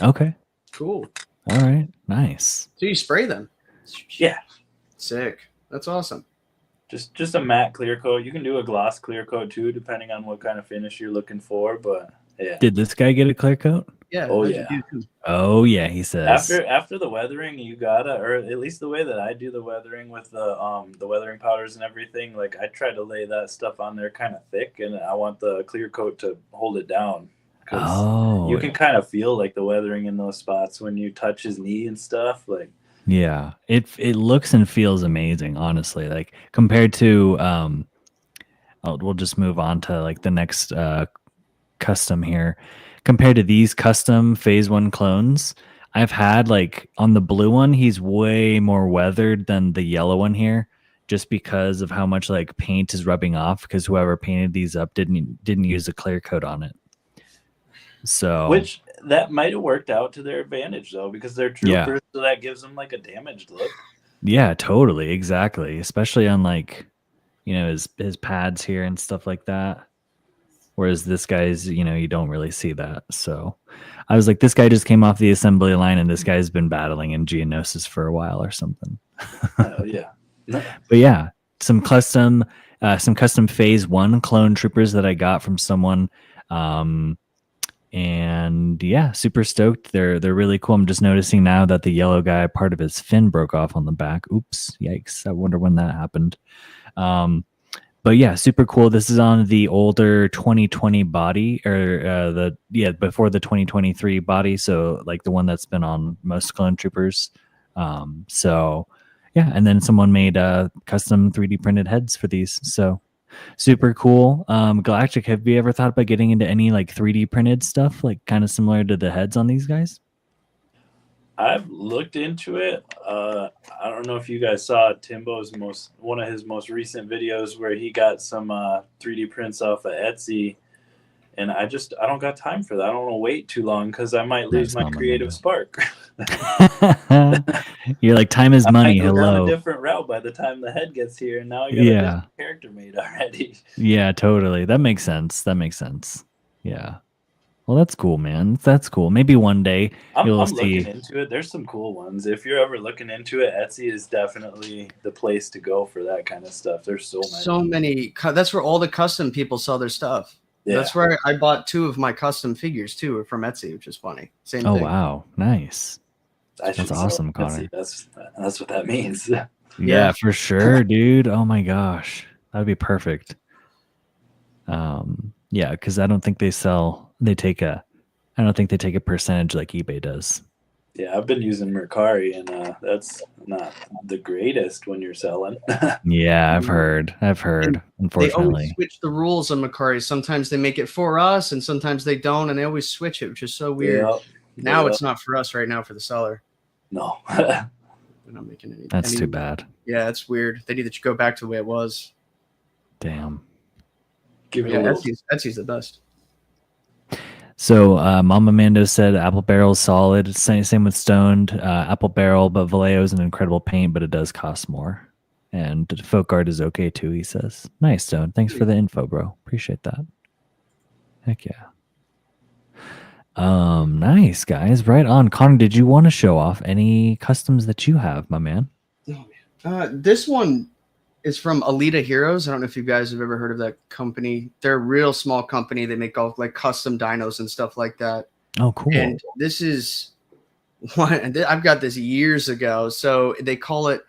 Okay. Cool. All right. Nice. So you spray them? Yeah. Sick. That's awesome. Just a matte clear coat. You can do a gloss clear coat too, depending on what kind of finish you're looking for. But yeah. Did this guy get a clear coat? Yeah. Oh yeah. Oh yeah. He says after the weathering, you gotta, or at least the way that I do the weathering with the weathering powders and everything. Like I try to lay that stuff on there kind of thick, and I want the clear coat to hold it down. You can kind of feel like the weathering in those spots when you touch his knee and stuff. Like. Yeah, it looks and feels amazing, honestly. Like compared to, we'll just move on to like the next custom here. Compared to these custom Phase 1 clones, I've had like on the blue one, he's way more weathered than the yellow one here. just because of how much like paint is rubbing off, because whoever painted these up didn't use a clear coat on it. So Which that might have worked out to their advantage though, because they're troopers, so that gives them like a damaged look. Yeah, totally, exactly. Especially on like, his pads here and stuff like that. Whereas this guy's, you don't really see that. So I was like, this guy just came off the assembly line, and this guy's been battling in Geonosis for a while or something. Oh yeah. But yeah, some custom phase 1 clone troopers that I got from someone. And yeah, super stoked. They're really cool. I'm just noticing now that the yellow guy, part of his fin broke off on the back. Oops, yikes. I wonder when that happened. But yeah, super cool. This is on the older 2020 body, or before the 2023 body. So like the one that's been on most clone troopers. So yeah, and then someone made custom 3D printed heads for these. So super cool. Galactic, have you ever thought about getting into any like 3D printed stuff, like kind of similar to the heads on these guys? I've looked into it. I don't know if you guys saw Timbo's one of his most recent videos where he got some 3D prints off of Etsy, and I don't got time for that. I don't want to wait too long because I might lose my creative spark. You're like, time is money. I might go Hello. down a different route by the time the head gets here, and now I got a different character made already. Yeah, totally. That makes sense. Yeah. Well, that's cool, man. That's cool. Maybe one day you'll see. I'm looking into it. There's some cool ones. If you're ever looking into it, Etsy is definitely the place to go for that kind of stuff. There's so many. That's where all the custom people sell their stuff. Yeah. That's where I bought 2 of my custom figures too, from Etsy, which is funny. Same thing. Oh wow, nice. That's awesome, Connor. That's what that means. Yeah, for sure, dude. Oh my gosh, that'd be perfect. Yeah, because I don't think they take a percentage like eBay does. Yeah, I've been using Mercari, and that's not the greatest when you're selling. Yeah, I've heard. And unfortunately, they always switch the rules on Mercari. Sometimes they make it for us, and sometimes they don't, and they always switch it, which is so weird. Now it's not for us right now, for the seller. No, they're not making any. That's too bad. Yeah, it's weird. They need to go back to the way it was. Damn. Etsy's the best. So Mama Mando said Apple Barrel's solid. Same with Stoned. Apple Barrel, but Vallejo's an incredible paint, but it does cost more. And Folk Art is okay too, he says. Nice, Stone. Thanks for the info, bro. Appreciate that. Heck yeah. Nice, guys. Right on. Connor, did you want to show off any customs that you have, my man? Oh, man. This one is from Alita Heroes. I don't know if you guys have ever heard of that company. They're a real small company. They make all like custom dinos and stuff like that. Oh, cool. And this is one I've got this years ago. So they call it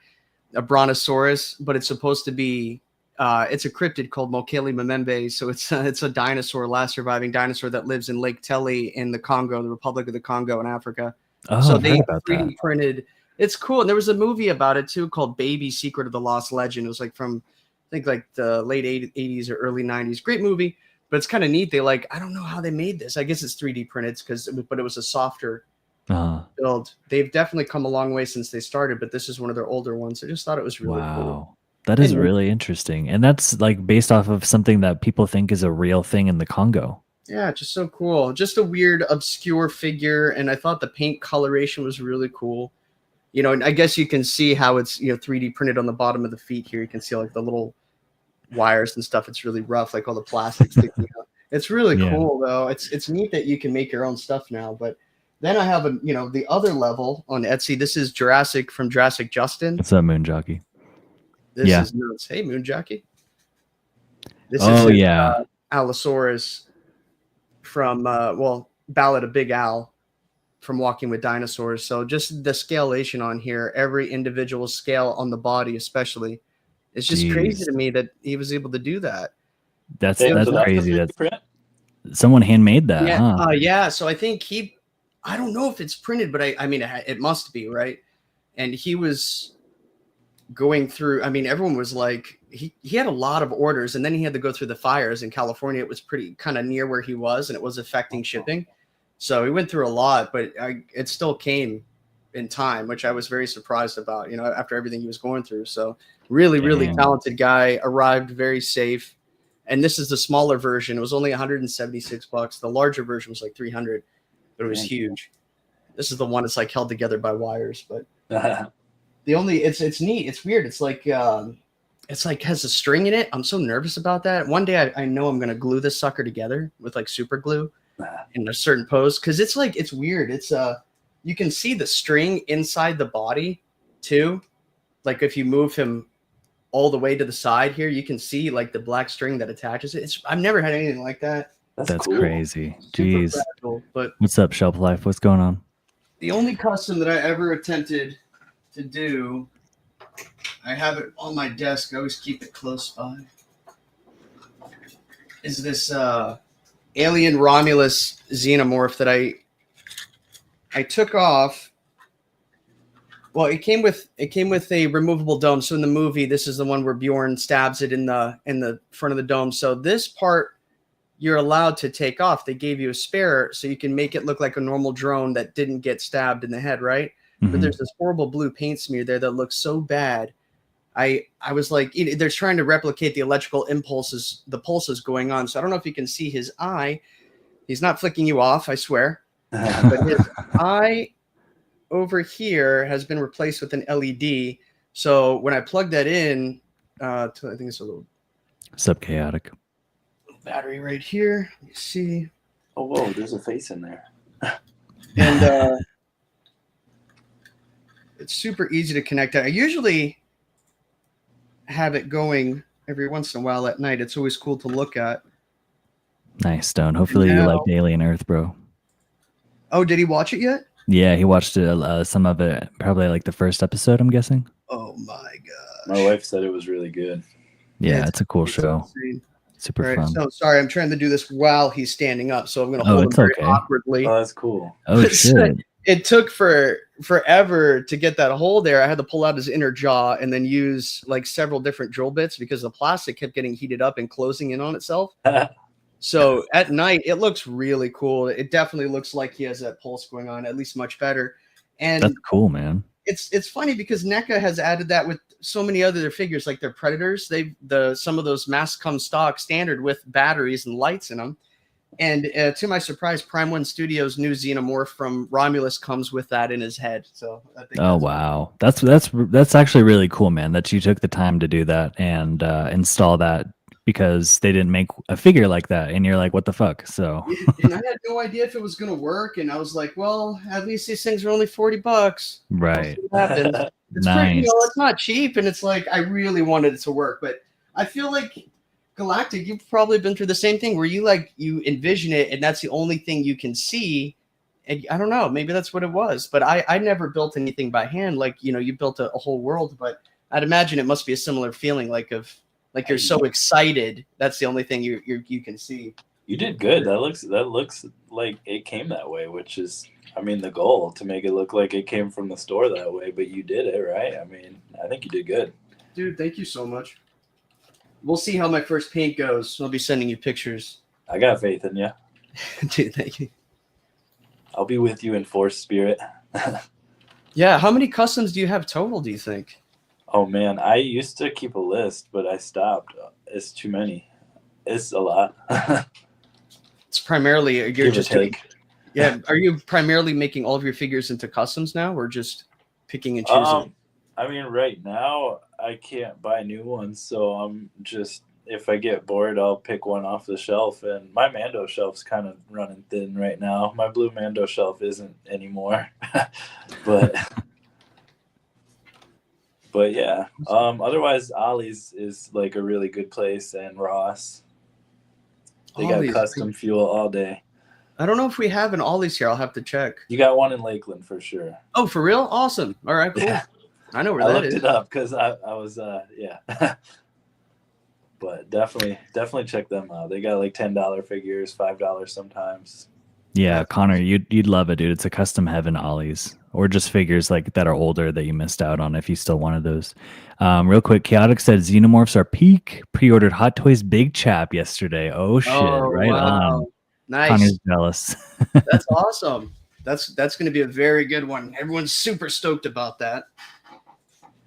a brontosaurus, but it's supposed to be it's a cryptid called Mokele Memembe. So it's a dinosaur, last surviving dinosaur that lives in Lake Tele in the Congo, the Republic of the Congo in Africa. Oh, so I've they heard about 3D that. printed. It's cool. And there was a movie about it too called Baby Secret of the Lost Legend. It was like from, I think like the late 80s or early 90s. Great movie, but it's kind of neat. They I don't know how they made this. I guess it's 3D printed but it was a softer build. They've definitely come a long way since they started, but this is one of their older ones. I just thought it was really cool. That is really interesting. And that's like based off of something that people think is a real thing in the Congo. Yeah, just so cool. Just a weird, obscure figure. And I thought the paint coloration was really cool. And I guess you can see how it's 3D printed on the bottom of the feet here. You can see like the little wires and stuff. It's really rough, like all the plastic sticking out. It's really cool though. It's neat that you can make your own stuff now. But then I have the other level on Etsy. This is Jurassic from Jurassic Justin. What's up, Moon Jockey? This is nuts. Hey, Moon Jockey. This is Allosaurus from Ballad of Big Al from Walking with Dinosaurs. So just the scalation on here, every individual scale on the body especially, it's just crazy to me that he was able to do that. That's crazy. That's someone handmade that. Yeah. So I think I don't know if it's printed, but I mean it must be, right? And he was going through, everyone was like, he had a lot of orders, and then he had to go through the fires in California. It was pretty kind of near where he was, and it was affecting shipping. So he went through a lot, but it still came in time, which I was very surprised about, after everything he was going through. So really talented guy, arrived very safe. And this is the smaller version. It was only $176. The larger version was like 300, but it was huge. This is the one that's like held together by wires, but it's neat. It's weird. It's like has a string in it. I'm so nervous about that. One day I know I'm going to glue this sucker together with like super glue in a certain pose. Cause it's weird. It's you can see the string inside the body too. Like if you move him all the way to the side here, you can see like the black string that attaches it. I've never had anything like that. That's cool. crazy. Jeez. Fragile, but what's up, Shelf Life? What's going on? the only custom that I ever attempted to do, I have it on my desk. I always keep it close by. Is this alien Romulus xenomorph that I took off. Well, it came with a removable dome. So in the movie, this is the one where Bjorn stabs it in the front of the dome. So this part you're allowed to take off. They gave you a spare so you can make it look like a normal drone that didn't get stabbed in the head, right? Mm-hmm. But there's this horrible blue paint smear there that looks so bad. I was like, they're trying to replicate the electrical impulses, the pulses going on. So I don't know if you can see his eye. He's not flicking you off, I swear. But his eye over here has been replaced with an LED. So when I plug that in, I think it's a little Sub-chaotic battery right here. Let me see. Oh, whoa, there's a face in there. And it's super easy to connect. I usually have it going every once in a while at night. It's always cool to look at. Nice, Stone. Hopefully you liked Alien Earth, bro. Oh, did he watch it yet? Yeah, he watched it, some of it, probably like the first episode, I'm guessing. Oh my god. My wife said it was really good. Yeah, it's a cool show. Insane. Super fun. So sorry, I'm trying to do this while he's standing up, so I'm going to hold him very awkwardly. Oh, that's cool. Oh shit! It took forever to get that hole there. I had to pull out his inner jaw and then use like several different drill bits because the plastic kept getting heated up and closing in on itself. So at night, it looks really cool. It definitely looks like he has that pulse going on, at least much better. And that's cool, man. It's funny because NECA has added that with so many other figures, like their Predators. Some of those masks come stock standard with batteries and lights in them. And to my surprise, Prime One Studios' new Xenomorph from Romulus comes with that in his head. So I think wow, that's actually really cool, man. That you took the time to do that and install that, because they didn't make a figure like that, and you're like, what the fuck? So and I had no idea if it was going to work, and I was like, well, at least these things are only $40, right? It's nice. Pretty, it's not cheap, and it's like I really wanted it to work, but I feel like Galactic, you've probably been through the same thing where you envision it, and that's the only thing you can see. And I don't know, maybe that's what it was, but I never built anything by hand. Like, you built a whole world, but I'd imagine it must be a similar feeling, like you're so excited. That's the only thing you can see. You did good. That looks like it came that way, which is, I mean, the goal, to make it look like it came from the store that way, but you did it, right? I mean, I think you did good. Dude, thank you so much. We'll see how my first paint goes. I'll be sending you pictures. I got faith in you. Dude, thank you. I'll be with you in force spirit. Yeah, how many customs do you have total, do you think? Oh, man, I used to keep a list, but I stopped. It's too many. It's a lot. It's primarily, you're Give just take. Yeah, are you primarily making all of your figures into customs now, or just picking and choosing? I mean, right now I can't buy new ones, so I'm just, if I get bored, I'll pick one off the shelf. And my Mando shelf's kind of running thin right now. My blue Mando shelf isn't anymore, but yeah. Otherwise, Ollie's is like a really good place, and Ross. They got custom fuel all day. I don't know if we have an Ollie's here. I'll have to check. You got one in Lakeland for sure. Oh, for real? Awesome. All right, cool. Yeah. I know where I that looked is. it up because I was yeah. But definitely check them out. They got like $10 figures, $5 sometimes. Yeah, Connor, you'd love it, dude. It's a custom heaven Ollie's, or just figures like that are older that you missed out on if you still wanted those. Real quick, Chaotic said Xenomorphs are peak. Pre-ordered Hot Toys Big Chap yesterday. Oh shit! Right on. Nice. Connor's jealous. That's awesome. That's going to be a very good one. Everyone's super stoked about that.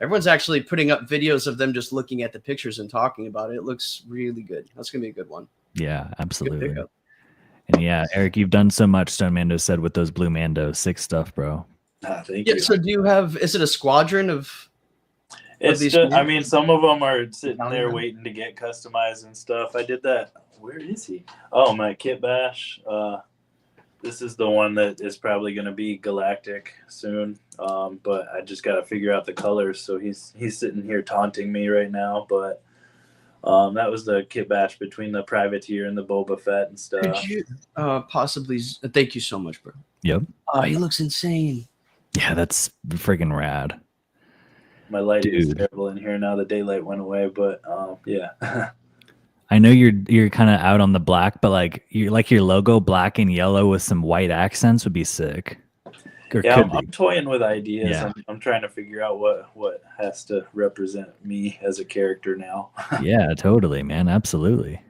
Everyone's actually putting up videos of them just looking at the pictures and talking about it. It looks really good. That's going to be a good one. Yeah, absolutely. pickup. And yeah, Eric, you've done so much, Stone Mando said, with those Blue Mando. Sick stuff, bro. Thank Yeah, you. so do you have, is it a squadron of It's these just, I movies? mean, some of them are sitting Oh, there yeah. waiting to get customized and stuff. I did that. Where is he? Oh, my Kit Bash. This is the one that is probably going to be Galactic soon. But I just got to figure out the colors. So he's sitting here taunting me right now. But that was the Kit Bash between the Privateer and the Boba Fett and stuff. Could you possibly, thank you so much, bro. Yep. Oh, he looks insane. Yeah, that's freaking rad. My lighting is Dude. terrible in here now. The daylight went away, but yeah. I know you're kind of out on the black, but like your logo black and yellow with some white accents would be sick. Or Yeah, could I'm be. toying with ideas. Yeah. I'm trying to figure out what has to represent me as a character now. Yeah, totally, man. Absolutely.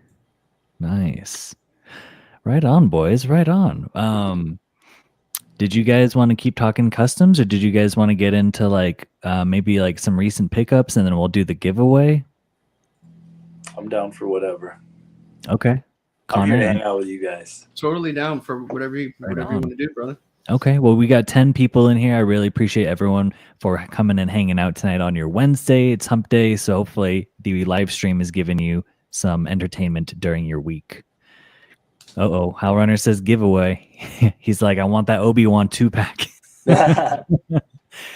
Nice. Right on, boys. Right on. Did you guys want to keep talking customs, or did you guys want to get into like maybe like some recent pickups, and then we'll do the giveaway? I'm down for whatever. Okay. I'm here Connor, to hang out with you guys. Totally down for whatever you Right want to do, brother. okay. Well, we got 10 people in here. I really appreciate everyone for coming and hanging out tonight on your Wednesday. It's hump day, so hopefully the live stream is giving you some entertainment during your week. Uh-oh. Hal Runner says giveaway. He's like, I want that Obi-Wan 2-pack. I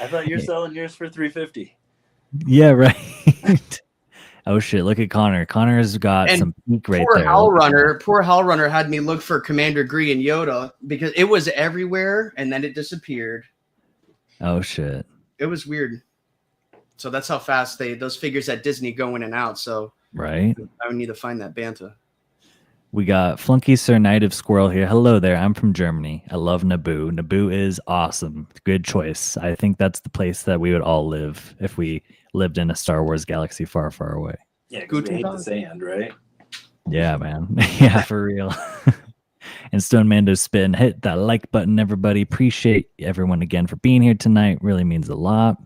thought you're selling yours for $350. Yeah, right. Oh shit! Look at Connor. Connor's got And some peak right Poor there. Hal Runner had me look for Commander Gree and Yoda because it was everywhere and then it disappeared. Oh shit! It was weird. So that's how fast those figures at Disney go in and out. So Right. I would need to find that Banta. We got Flunky Sir Knight of Squirrel here. Hello there. I'm from Germany. I love Naboo. Naboo is awesome. Good choice. I think that's the place that we would all live if we lived in a Star Wars galaxy far, far away. Yeah, because we hate the sand, right? Yeah, man. Yeah, for real. And Stone Mando's spin. Hit that like button, everybody. Appreciate everyone again for being here tonight. Really means a lot.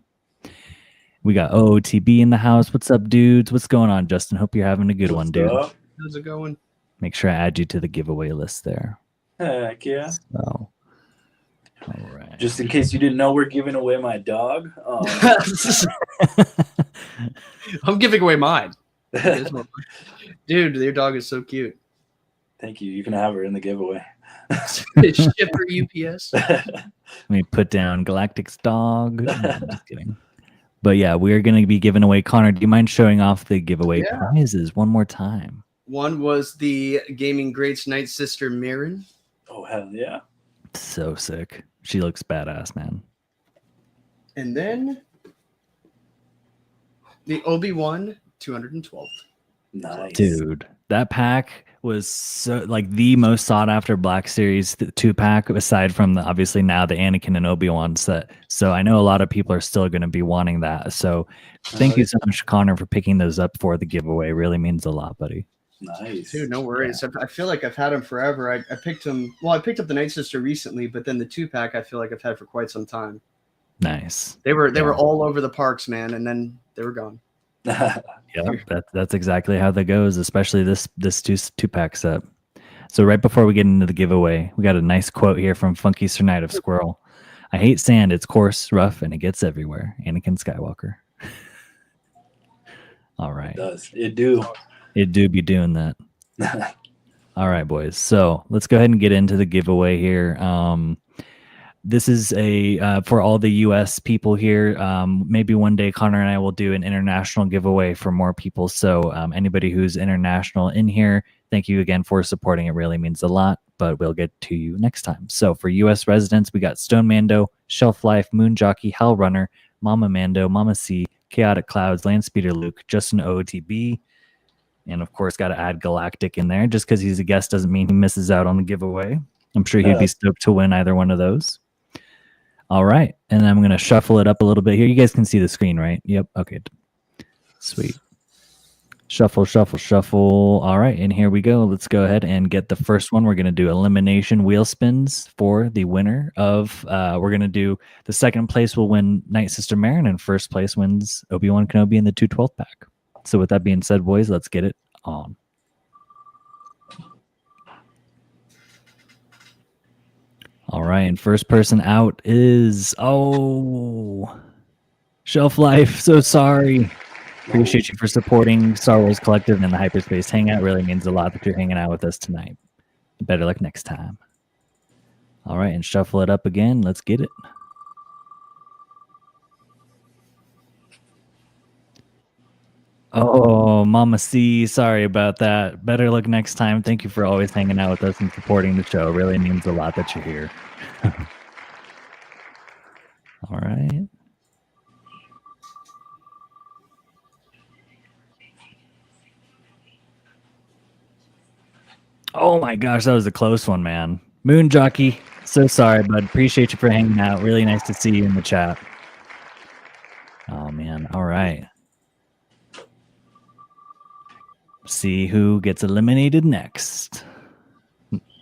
We got OOTB in the house. What's up, dudes? What's going on, Justin? Hope you're having a good one, dude. Stuff. How's it going? Make sure I add you to the giveaway list there. Heck yeah. So, all right. Just in case you didn't know, we're giving away my dog. I'm giving away mine. Dude, your dog is so cute. Thank you. You can have her in the giveaway. Shipper UPS. Let me put down Galactic's dog. No, I'm just kidding. But yeah, we're going to be giving away. Connor, do you mind showing off the giveaway prizes one more time? One was the Gaming Greats Night Sister Mirren. Oh, hell yeah. So sick. She looks badass, man. And then the Obi-Wan 212. Nice. Dude, that pack was so like the most sought after Black Series 2-pack, aside from obviously now the Anakin and Obi-Wan set. So I know a lot of people are still going to be wanting that. So thank you so much, Connor, for picking those up for the giveaway. Really means a lot, buddy. Nice. Dude, no worries. I feel like I've had them forever. I picked them. Well, I picked up the Night Sister recently, but then the 2-pack I feel like I've had for quite some time. Nice. They were all over the parks, man, and then they were gone. Yeah, that's exactly how that goes, especially this 2-pack set. So right before we get into the giveaway, we got a nice quote here from Funky Sir Knight of Squirrel. I hate sand. It's coarse, rough, and it gets everywhere. Anakin Skywalker. All right. It does. It do. It do be doing that. All right, boys. So let's go ahead and get into the giveaway here. This is a for all the U.S. people here. Maybe one day Connor and I will do an international giveaway for more people. So anybody who's international in here, thank you again for supporting. It really means a lot, but we'll get to you next time. So for U.S. residents, we got Stone Mando, Shelf Life, Moon Jockey, Hell Runner, Mama Mando, Mama C, Chaotic Clouds, Landspeeder Luke, Justin OOTB, and of course got to add Galactic in there. Just because he's a guest doesn't mean he misses out on the giveaway. I'm sure he'd be stoked to win either one of those. All right, and I'm going to shuffle it up a little bit here. You guys can see the screen, right? Yep. Okay. Sweet. Shuffle, shuffle, shuffle. All right, and here we go. Let's go ahead and get the first one. We're going to do elimination wheel spins for the winner of. We're going to do the second place will win Night Sister Marin, and first place wins Obi-Wan Kenobi in the 212 pack. So with that being said, boys, let's get it on. All right, and first person out is Shelf Life. So sorry. Appreciate you for supporting Star Wars Collective and the Hyperspace Hangout. Really means a lot that you're hanging out with us tonight. Better luck next time. All right, and shuffle it up again. Let's get it. Oh, Mama C, sorry about that. Better luck next time. Thank you for always hanging out with us and supporting the show. Really means a lot that you're here. All right. Oh my gosh, that was a close one, man. Moon Jockey, so sorry, bud. Appreciate you for hanging out. Really nice to see you in the chat. Oh man, all right. See who gets eliminated next.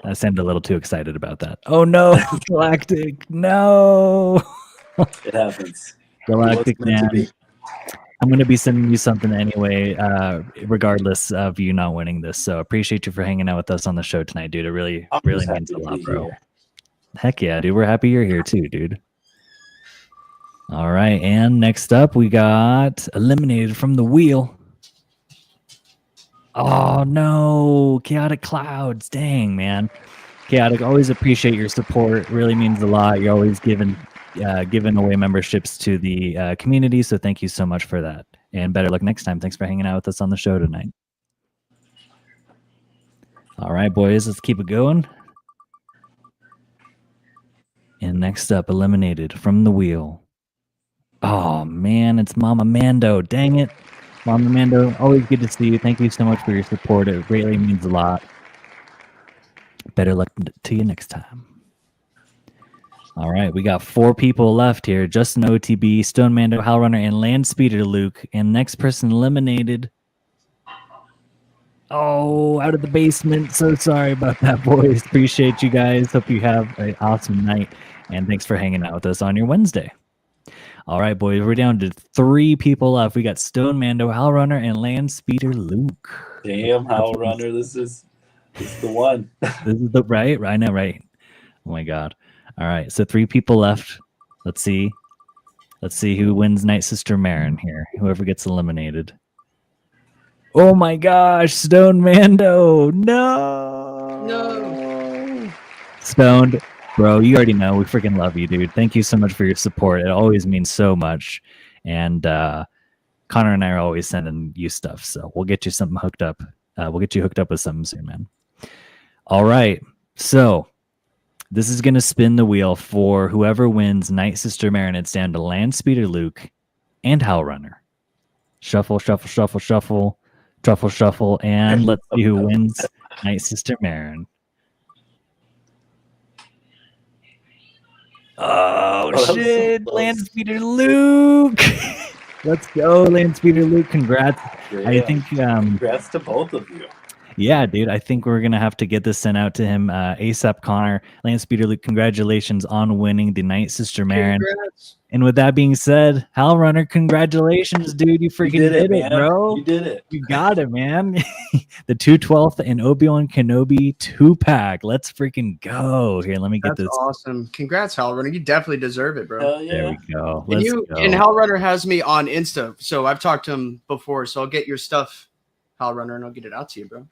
I sounded a little too excited about that. Oh no, Galactic, no. It happens. Galactic, man. I'm going to be sending you something anyway, regardless of you not winning this. So appreciate you for hanging out with us on the show tonight, dude. It really means a lot, bro. Here. Heck yeah, dude. We're happy you're here too, dude. All right. And next up, we got eliminated from the wheel. Oh, no. Chaotic Clouds. Dang, man. Chaotic, always appreciate your support. Really means a lot. You're always giving away memberships to the community, so thank you so much for that, and better luck next time. Thanks for hanging out with us on the show tonight. All right, boys, let's keep it going. And next up, eliminated from the wheel. Oh man, it's Mama Mando. Dang it. Mama Mando, always good to see you. Thank you so much for your support. It really means a lot. Better luck to you next time. All right, we got 4 people left here. Justin OTB, Stone Mando, Hal Runner, and Land Speeder Luke. And next person eliminated. Oh, out of the basement. So sorry about that, boys. Appreciate you guys. Hope you have an awesome night. And thanks for hanging out with us on your Wednesday. All right, boys, we're down to 3 people left. We got Stone Mando, Hal Runner, and Land Speeder Luke. Damn, Hal Runner, this is the one. This is the right? I know, right? Oh my God. All right, so 3 people left. Let's see who wins Night Sister Marin here. Whoever gets eliminated. Oh my gosh, Stone Mando. No. Stoned. Bro, you already know. We freaking love you, dude. Thank you so much for your support. It always means so much. And Connor and I are always sending you stuff. So we'll get you something hooked up. We'll get you hooked up with something soon, man. All right. So this is going to spin the wheel for whoever wins Night Sister Marin. It's down to Land Speeder Luke and Hal Runner. Shuffle, shuffle, shuffle, shuffle, truffle, shuffle. And let's see who wins Night Sister Marin. Oh, shit. So Land Speeder Luke. Let's go, Land Speeder Luke. Congrats. Yeah. I think congrats to both of you. Yeah, dude. I think we're going to have to get this sent out to him ASAP. Connor, Land Speeder Luke, congratulations on winning the Night Sister Marin. Congrats. And with that being said, Hal Runner, congratulations, dude. You freaking did it, bro. You did it. You got it, man. The 212th and Obi-Wan Kenobi 2-pack. Let's freaking go. Here, let me get this. That's awesome. Congrats, Hal Runner. You definitely deserve it, bro. Hell yeah. There we go. And Hal Runner has me on Insta, so I've talked to him before, so I'll get your stuff, Hal Runner, and I'll get it out to you, bro.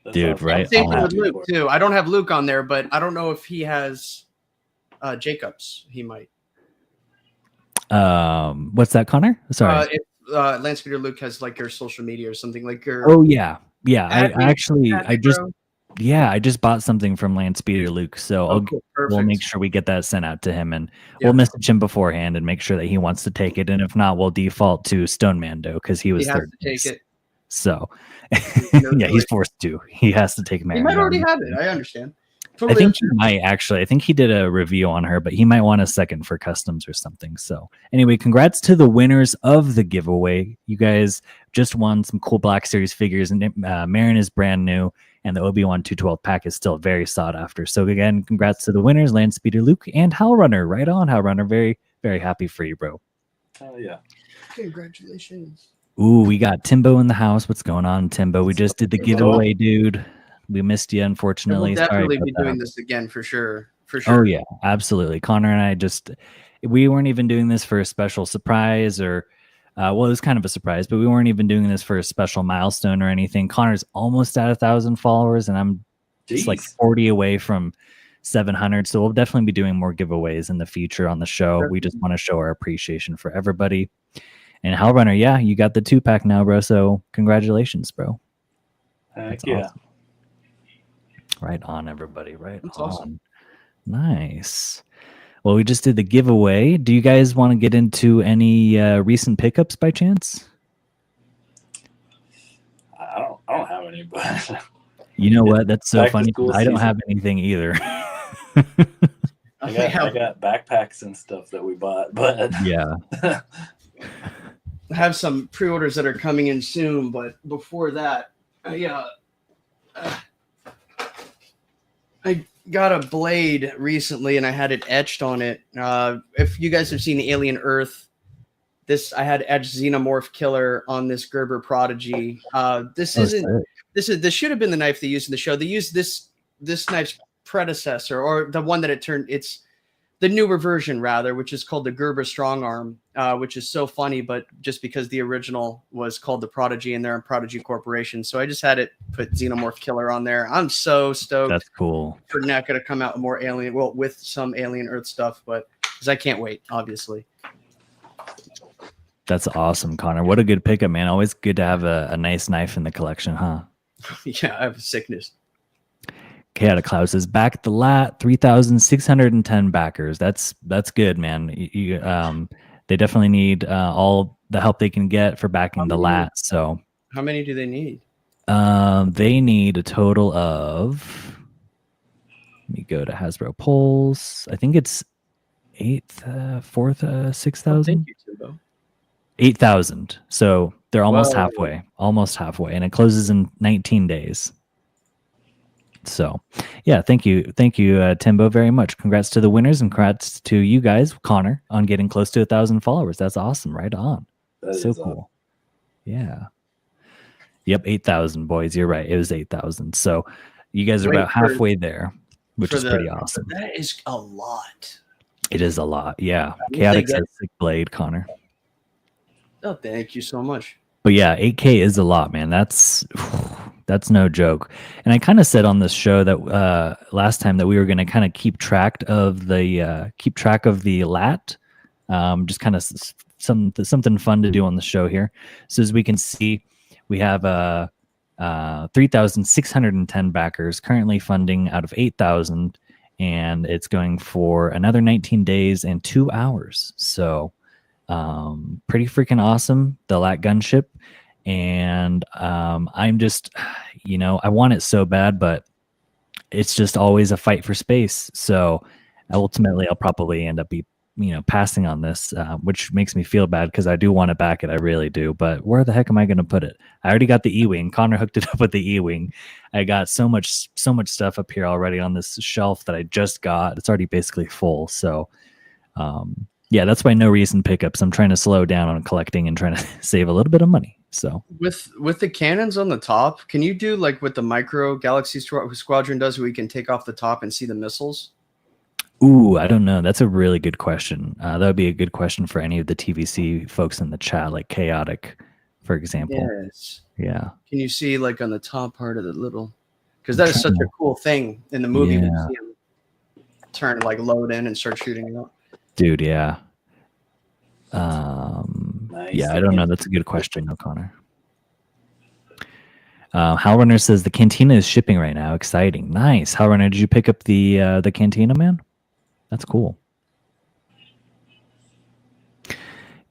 That's dude, awesome. Right? Same thing with Luke, too. I don't have Luke on there, but I don't know if he has Jacobs. He might. What's that, Connor? Sorry. Land Speeder Luke has like your social media or something like your. Oh yeah. I just bought something from Land Speeder Luke, so we'll make sure we get that sent out to him, and we'll message him beforehand and make sure that he wants to take it, and if not, we'll default to Stone Mando because he was third. Take it. So yeah, he's forced to. He has to take Marin. He might already have it. I understand. Totally. I think he might actually. I think he did a review on her, but he might want a second for customs or something. So anyway, congrats to the winners of the giveaway. You guys just won some cool Black Series figures, and Marin is brand new, and the Obi-Wan 212 pack is still very sought after. So again, congrats to the winners, Landspeeder Luke and Howlrunner. Right on, Howlrunner. Very, very happy for you, bro. Oh yeah. Congratulations. Ooh, we got Timbo in the house. What's going on, Timbo? We just did the giveaway, dude. We missed you, unfortunately. We'll definitely Sorry be about doing that. this again for sure. For sure. Oh yeah, absolutely. Connor and I we weren't even doing this for a special surprise or well, it was kind of a surprise, but we weren't even doing this for a special milestone or anything. Connor's almost at 1,000 followers, and I'm just like 40 away from 700. So we'll definitely be doing more giveaways in the future on the show. We just want to show our appreciation for everybody. And Hellrunner, yeah, you got the 2-pack now, bro. So congratulations, bro. Heck yeah. Awesome. Right on, everybody. Right That's on. awesome. Nice. Well, we just did the giveaway. Do you guys want to get into any recent pickups by chance? I don't have any, but you know what? That's so Back to funny. school I don't season. have anything either. I got backpacks and stuff that we bought, but yeah. I have some pre-orders that are coming in soon, but before that, I got a blade recently and I had it etched on it. If you guys have seen Alien Earth, I had etched Xenomorph Killer on this Gerber Prodigy. This should have been the knife they used in the show. They used this knife's predecessor, or the one that it's the newer version rather, which is called the Gerber Strong Arm, which is so funny, but just because the original was called the Prodigy and they're in Prodigy Corporation. So I just had it put Xenomorph Killer on there. I'm so stoked. That's cool. For NECA to come out with more with some Alien Earth stuff, but because I can't wait, obviously. That's awesome, Connor. What a good pickup, man. Always good to have a nice knife in the collection, huh? Yeah, I have a sickness. Chaotic Cloud says back at the lat, 3,610 backers. That's good, man. They definitely need all the help they can get for backing the lat. So how many do they need? They need a total of. Let me go to Hasbro polls. I think it's 6,000. Thank you, Timbo. 8,000. So they're almost halfway. Almost halfway, and it closes in 19 days. So, yeah, thank you, Timbo, very much. Congrats to the winners, and congrats to you guys, Connor, on getting close to 1,000 followers. That's awesome. Right on. So cool. Awesome. Yeah. Yep, 8,000, boys. You're right. It was 8,000. So you guys are about halfway there, which is pretty awesome. That is a lot. It is a lot. Yeah. Chaotic says sick blade, Connor. Oh, thank you so much. But yeah, 8K is a lot, man. That's no joke. And I kind of said on this show that last time that we were going to kind of keep track of the lat, just kind of something fun to do on the show here. So as we can see, we have 3,610 backers currently funding out of 8,000, and it's going for another 19 days and 2 hours. So pretty freaking awesome, the lat gunship. And I'm just, I want it so bad, but it's just always a fight for space. So ultimately I'll probably end up passing on this, which makes me feel bad because I do want to back it. I really do. But where the heck am I going to put it? I already got the E-Wing. Connor hooked it up with the E-Wing. I got so much stuff up here already on this shelf that I just got. It's already basically full. So, yeah, that's why no reason pickups. I'm trying to slow down on collecting and trying to save a little bit of money. So with the cannons on the top, can you do like what the Micro Galaxy Squadron does, where we can take off the top and see the missiles? Ooh, I don't know. That's a really good question. That would be a good question for any of the TVC folks in the chat, like Chaotic, for example. Yes. Yeah. Can you see like on the top part of the little? Because that is such a cool thing in the movie. Yeah. When you see him turn like load in and start shooting out. Dude, yeah. Nice. Yeah, I don't know. That's a good question, O'Connor. Howrunner says the Cantina is shipping right now. Exciting. Nice. Howrunner, did you pick up the Cantina, man? That's cool.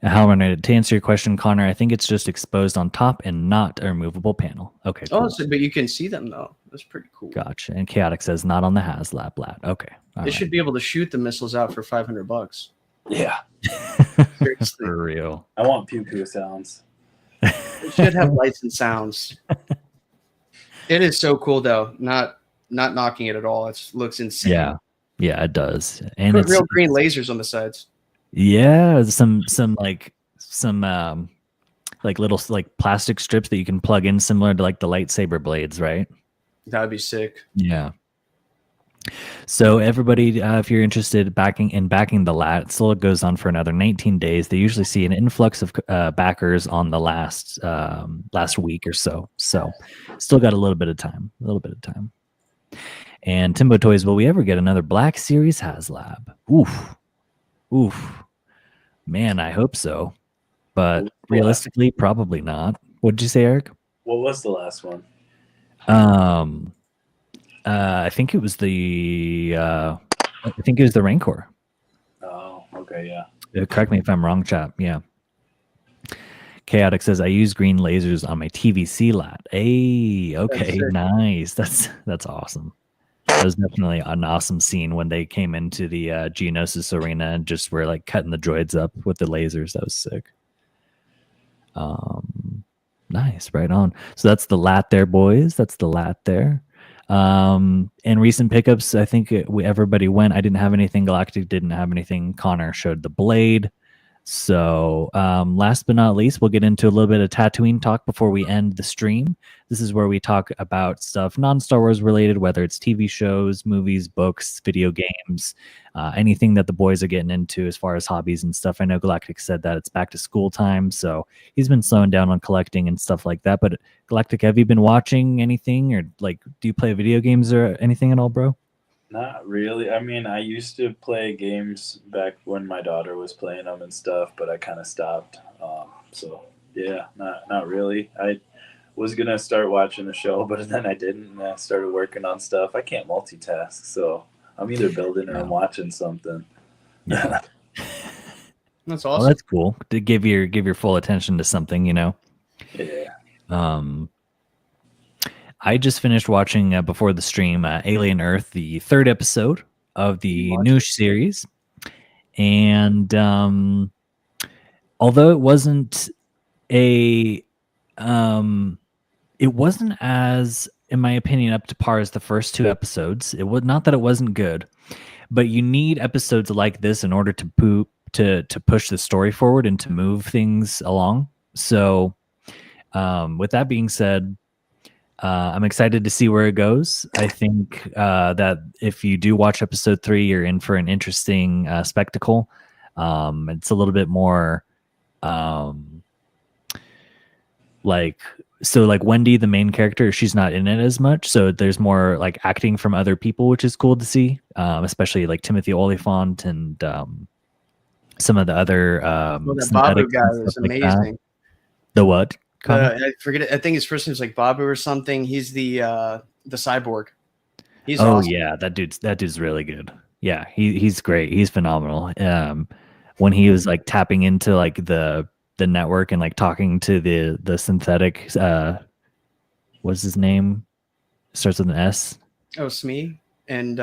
Howrunner, to answer your question, Connor, I think it's just exposed on top and not a removable panel. Okay, cool. Oh, but you can see them though. That's pretty cool. Gotcha. And Chaotic says not on the HasLab lat. Okay. They should be able to shoot the missiles out for $500. Yeah. For real. I want pew pew sounds. It should have lights and sounds. It is so cool though. Not knocking it at all. It looks insane. Yeah, it does. And Put it's real green lasers on the sides. yeah, some like little like plastic strips that you can plug in, similar to like the lightsaber blades, right? That would be sick. Yeah. So everybody, if you're interested backing the lat, it still goes on for another 19 days. They usually see an influx of backers on the last week or so. So still got a little bit of time. And Timbo Toys, will we ever get another Black Series HasLab? Oof. Man, I hope so. But realistically, probably not. What did you say, Eric? What was the last one? I think it was the Rancor. Oh, okay, yeah. Correct me if I'm wrong, chap. Yeah. Chaotic says I use green lasers on my TVC lat. Hey, okay, nice. That's awesome. That was definitely an awesome scene when they came into the Geonosis arena and just were like cutting the droids up with the lasers. That was sick. Nice, right on. So that's the lat there, boys. That's the lat there. And recent pickups, I think everybody went. I didn't have anything. Galactic didn't have anything. Connor showed the blade. So last but not least, we'll get into a little bit of Tatooine talk before we end the stream. This is where we talk about stuff non-Star Wars related, whether it's TV shows, movies, books, video games, anything that the boys are getting into as far as hobbies and stuff. I know Galactic said that it's back to school time, so he's been slowing down on collecting and stuff like that. But Galactic, have you been watching anything, or like, do you play video games or anything at all, bro? Not really. I mean, I used to play games back when my daughter was playing them and stuff, but I kind of stopped. So yeah, not really. I was gonna start watching the show, but then I didn't, and I started working on stuff. I can't multitask, so I'm either building or I'm watching something. Yeah. That's awesome. Well, that's cool to give your full attention to something, you know. Yeah. I just finished watching before the stream Alien Earth, the third episode of the new series, and although it wasn't as, in my opinion, up to par as the first two episodes. It was not that it wasn't good, but you need episodes like this in order to push the story forward and to move things along. So with that being said, I'm excited to see where it goes. I think that if you do watch episode 3, you're in for an interesting spectacle. It's a little bit more like Wendy, the main character, she's not in it as much. So there's more like acting from other people, which is cool to see, especially like Timothy Olyphant and some of the other the Babu guy is amazing. Like the what? I forget it. I think his first name's like Babu or something. He's the cyborg. He's awesome. Yeah, that dude's really good. Yeah, he's great. He's phenomenal. When he was like tapping into like the network and like talking to the synthetic, what's his name? Starts with an S. Oh, Smee and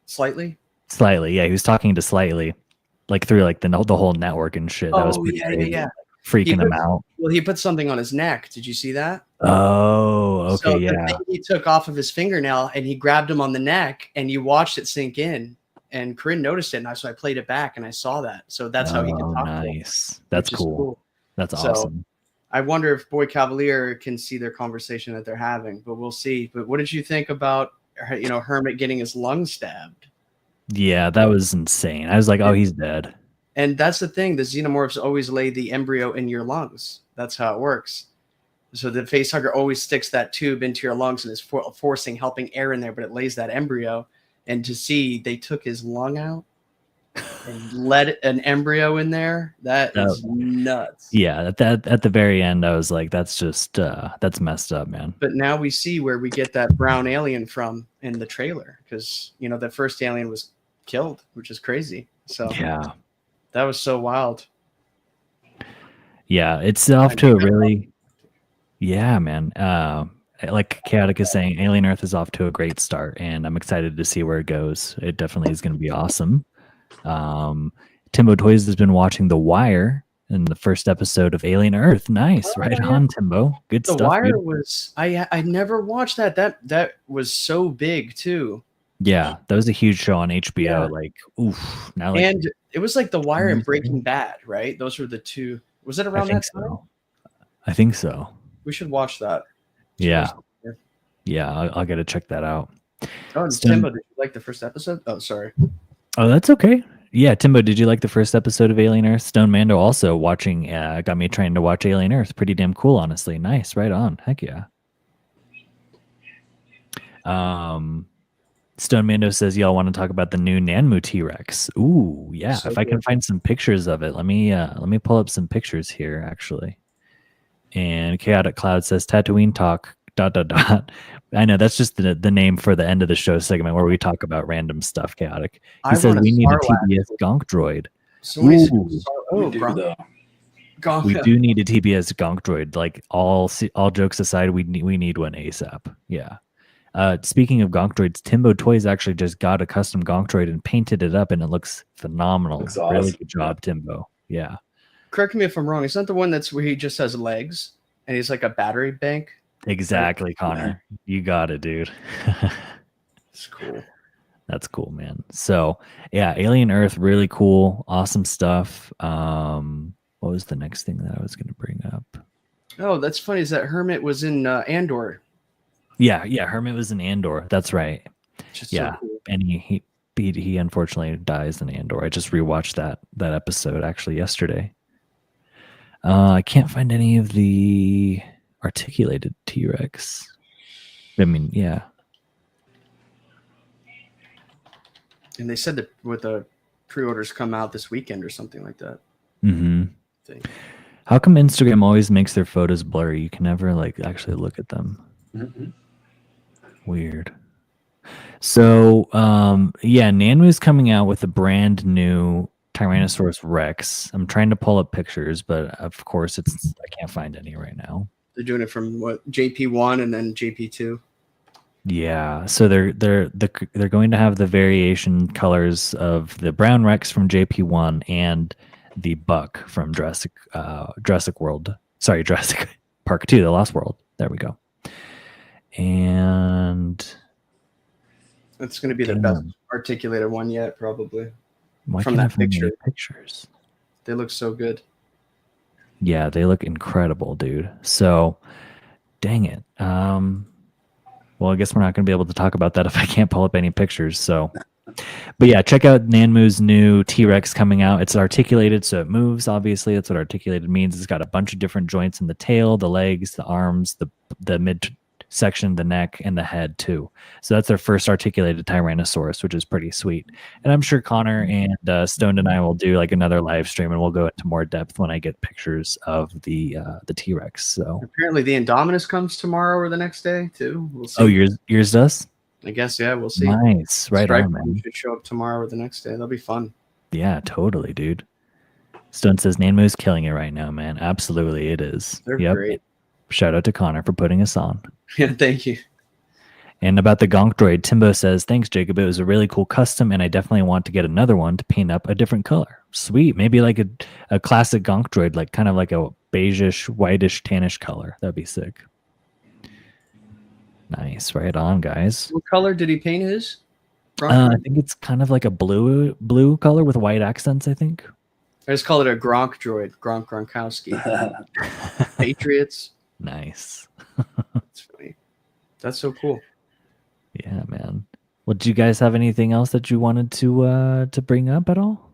Slightly. Slightly, yeah. He was talking to Slightly, like through like the whole network and shit. That was yeah. Freaking him out. Well, he put something on his neck. Did you see that? Oh, okay, so yeah. He took off of his fingernail and he grabbed him on the neck, and you watched it sink in. And Corinne noticed it, and so I played it back, and I saw that. So that's how he can talk. Nice. That's cool. That's awesome. I wonder if Boy Cavalier can see their conversation that they're having, but we'll see. But what did you think about Hermit getting his lung stabbed? Yeah, that was insane. I was like, oh, he's dead. And that's the thing. The xenomorphs always lay the embryo in your lungs. That's how it works. So the facehugger always sticks that tube into your lungs and is helping air in there, but it lays that embryo. And to see they took his lung out and let an embryo in there, that is nuts. Yeah, at the very end, I was like, that's just that's messed up, man. But now we see where we get that brown alien from in the trailer, because the first alien was killed, which is crazy. So yeah. That was so wild. Yeah, it's off to a really... Yeah, man. Like Chaotic is saying, Alien Earth is off to a great start, and I'm excited to see where it goes. It definitely is going to be awesome. Timbo Toys has been watching The Wire, in the first episode of Alien Earth. Nice, right yeah. on, Timbo. Good The stuff. Wire Dude. was I never watched that. That was so big too. Yeah, that was a huge show on HBO. Yeah. Like, oof. Now, like, And it was like The Wire and years Breaking ago? Bad, right? Those were the two. Was it I around think that time? so. I think so. We should watch that. Yeah, yeah. I'll get to check that out. Oh, Stone- Timbo, did you like the first episode? Oh, sorry. Oh, that's okay. Yeah, Timbo, did you like the first episode of Alien Earth? Stone Mando also watching, got me trying to watch Alien Earth. Pretty damn cool, honestly. Nice, right on. Heck yeah. Stone Mando says y'all want to talk about the new Nanmu T-Rex. Ooh, yeah. So if I can good. find some pictures of it, let me pull up some pictures here, actually. And Chaotic Cloud says Tatooine talk. ... I know that's just the name for the end of the show segment where we talk about random stuff. Chaotic. He says we need a TBS Gonk droid. Oh, We do, bro. though. Gonk. We do need a TBS Gonk droid. Like all jokes aside, we need one ASAP. Yeah. Speaking of Gonk droids, Timbo Toys actually just got a custom Gonk droid and painted it up, and it looks phenomenal. Looks Really awesome. good job, Timbo. Yeah. Correct me if I'm wrong. It's not the one that's where he just has legs and he's like a battery bank. Exactly, Connor. You got it, dude. It's cool. That's cool, man. So yeah, Alien Earth, really cool, awesome stuff. What was the next thing that I was going to bring up? Oh, that's funny. Is that Hermit was in Andor? Yeah, Hermit was in Andor. That's right. Just Yeah, so cool. and he unfortunately dies in Andor. I just rewatched that episode actually yesterday. I can't find any of the articulated T-Rex. I mean, yeah. And they said that with the pre-orders come out this weekend or something like that. Mm-hmm. Thing. How come Instagram always makes their photos blurry? You can never like actually look at them. Mm-hmm. Weird. So, yeah, Nanmu's coming out with a brand new Tyrannosaurus Rex. I'm trying to pull up pictures, but of course I can't find any right now. They're doing it from what JP1 and then JP2. Yeah, so they're going to have the variation colors of the brown Rex from JP1 and the buck from Jurassic World. Sorry, Jurassic Park 2, The Lost World. There we go. And It's going to be the best articulated one yet, probably. why From can't I that find picture. any pictures? They look so good. Yeah, they look incredible, dude. So, dang it. Well, I guess we're not going to be able to talk about that if I can't pull up any pictures. So, but yeah, check out Nanmu's new T-Rex coming out. It's articulated, so it moves. Obviously, that's what articulated means. It's got a bunch of different joints in the tail, the legs, the arms, the mid section, the neck, and the head too. So that's their first articulated Tyrannosaurus, which is pretty sweet. And I'm sure Connor and Stone and I will do like another live stream, and we'll go into more depth when I get pictures of the T-Rex. So Apparently, the Indominus comes tomorrow or the next day too. We'll see. oh, yours does. I guess we'll see. Nice, right Strike on, man. should show up tomorrow or the next day. That'll be fun. Yeah, totally, dude. Stone says Nanmu's killing it right now, man. Absolutely, it is. They're Yep. great. Shout out to Connor for putting us on. Yeah, thank you. And about the Gonk droid, Timbo says, thanks, Jacob. It was a really cool custom, and I definitely want to get another one to paint up a different color. Sweet. Maybe like a classic Gonk droid, like kind of like a beigeish, whitish, tannish color. That'd be sick. Nice. Right on, guys. What color did he paint his? I think it's kind of like a blue color with white accents, I think. I just call it a Gronk droid. Gronkowski. Patriots. Nice. That's funny. That's so cool. Yeah, man. Well, do you guys have anything else that you wanted to bring up at all?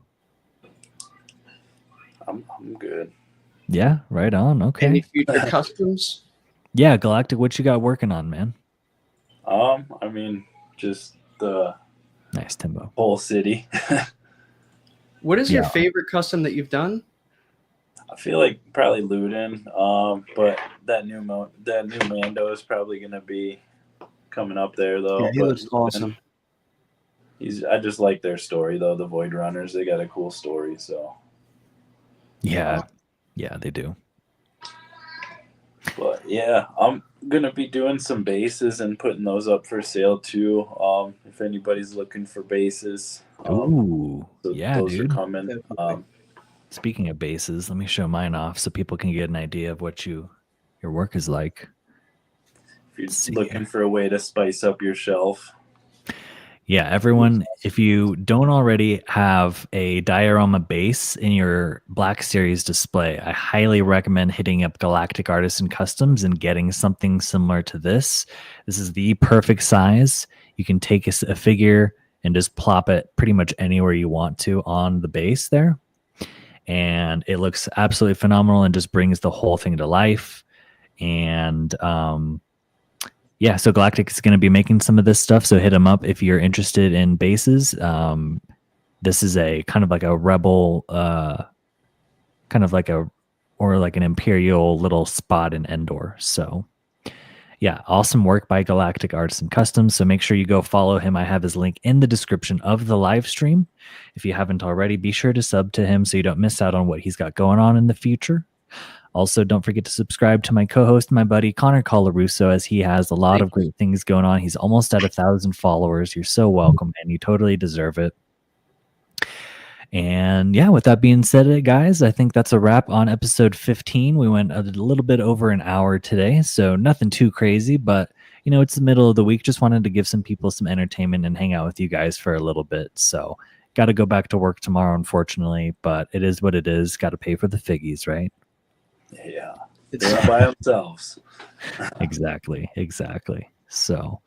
I'm good. Yeah, right on. Okay. Any future customs? Yeah, Galactic, what you got working on, man? I mean, just the Nice, Timbo. whole city. What is your Yeah. favorite custom that you've done? I feel like probably Luden, but that new Mando is probably gonna be coming up there though. Yeah, he But looks awesome. I just like their story though. The Void Runners, they got a cool story. So, Yeah. Yeah, they do. but yeah, I'm gonna be doing some bases and putting those up for sale too. If anybody's looking for bases, Ooh. Yeah, those dude. are coming. Definitely. Speaking of bases, let me show mine off so people can get an idea of what your work is like. If you're looking for a way to spice up your shelf. Yeah, everyone, if you don't already have a diorama base in your Black Series display, I highly recommend hitting up Galactic Artisan Customs and getting something similar to this. This is the perfect size. You can take a figure and just plop it pretty much anywhere you want to on the base there. And it looks absolutely phenomenal and just brings the whole thing to life. And yeah, so Galactic is going to be making some of this stuff, so hit them up if you're interested in bases. This is a kind of like a rebel, kind of like an Imperial little spot in Endor. So yeah, awesome work by Galactic Artisan Customs. So make sure you go follow him. I have his link in the description of the live stream. If you haven't already, be sure to sub to him so you don't miss out on what he's got going on in the future. Also, don't forget to subscribe to my co-host, my buddy Connor Colarusso, as he has a lot of great things going on. He's almost at 1,000 followers. You're so welcome, man. You totally deserve it. And yeah, with that being said, guys, I think that's a wrap on episode 15. We went a little bit over an hour today, so nothing too crazy, but you know, it's the middle of the week. Just wanted to give some people some entertainment and hang out with you guys for a little bit. So got to go back to work tomorrow, unfortunately, but it is what it is. Got to pay for the figgies, right? Yeah, they're not by themselves. Exactly. So,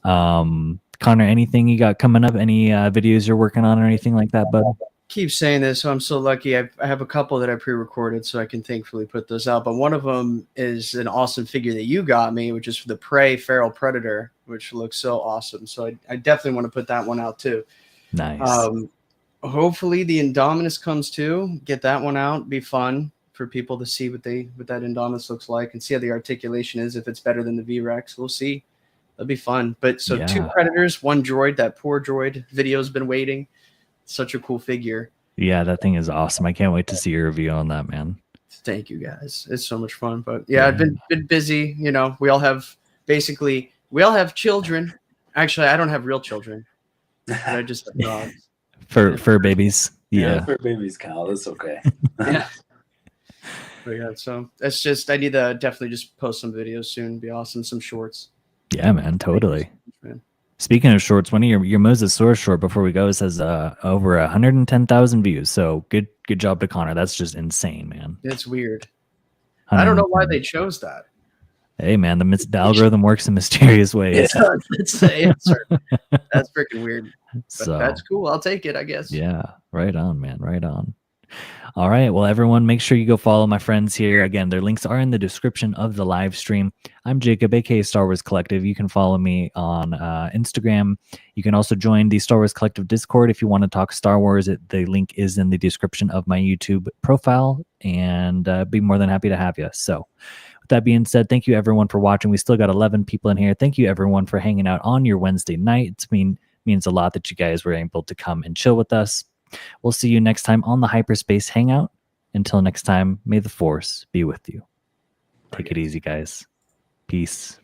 Connor, anything you got coming up? Any videos you're working on or anything like that, bud? Keep saying this, so I'm so lucky. I have a couple that I pre-recorded, so I can thankfully put those out. But one of them is an awesome figure that you got me, which is for the Prey Feral Predator, which looks so awesome. So I definitely want to put that one out too. Nice. Hopefully the Indominus comes too. Get that one out. Be fun for people to see what that Indominus looks like and see how the articulation is. If it's better than the V-Rex, we'll see. That'll be fun. But so 2 Predators, 1 droid. That poor droid video's been waiting. Such a cool figure. Yeah, that thing is awesome. I can't wait to see your review on that, man. Thank you, guys. It's so much fun. But yeah, I've been busy. You know, we all have children. Actually, I don't have real children. I just have dogs. Fur babies. Yeah, fur babies count. That's okay. Yeah. But yeah, so it's just I need to definitely just post some videos soon. Be awesome. Some shorts. Yeah, man, totally. Man. Speaking of shorts, one of your Mosasaurus short before we go says over 110,000 views. So good job to Connor. That's just insane, man. It's weird. I don't know why they chose that. Hey, man, the algorithm works in mysterious ways. Yeah, that's the answer. That's freaking weird. But so that's cool. I'll take it, I guess. Yeah, right on, man. Right on. All right. Well, everyone, make sure you go follow my friends here. Again, their links are in the description of the live stream. I'm Jacob, aka Star Wars Collective. You can follow me on Instagram. You can also join the Star Wars Collective Discord if you want to talk Star Wars. The link is in the description of my YouTube profile, and be more than happy to have you. So with that being said, thank you, everyone, for watching. We still got 11 people in here. Thank you, everyone, for hanging out on your Wednesday night. It means a lot that you guys were able to come and chill with us. We'll see you next time on the Hyperspace Hangout. Until next time, may the Force be with you. Take it easy, guys. Peace.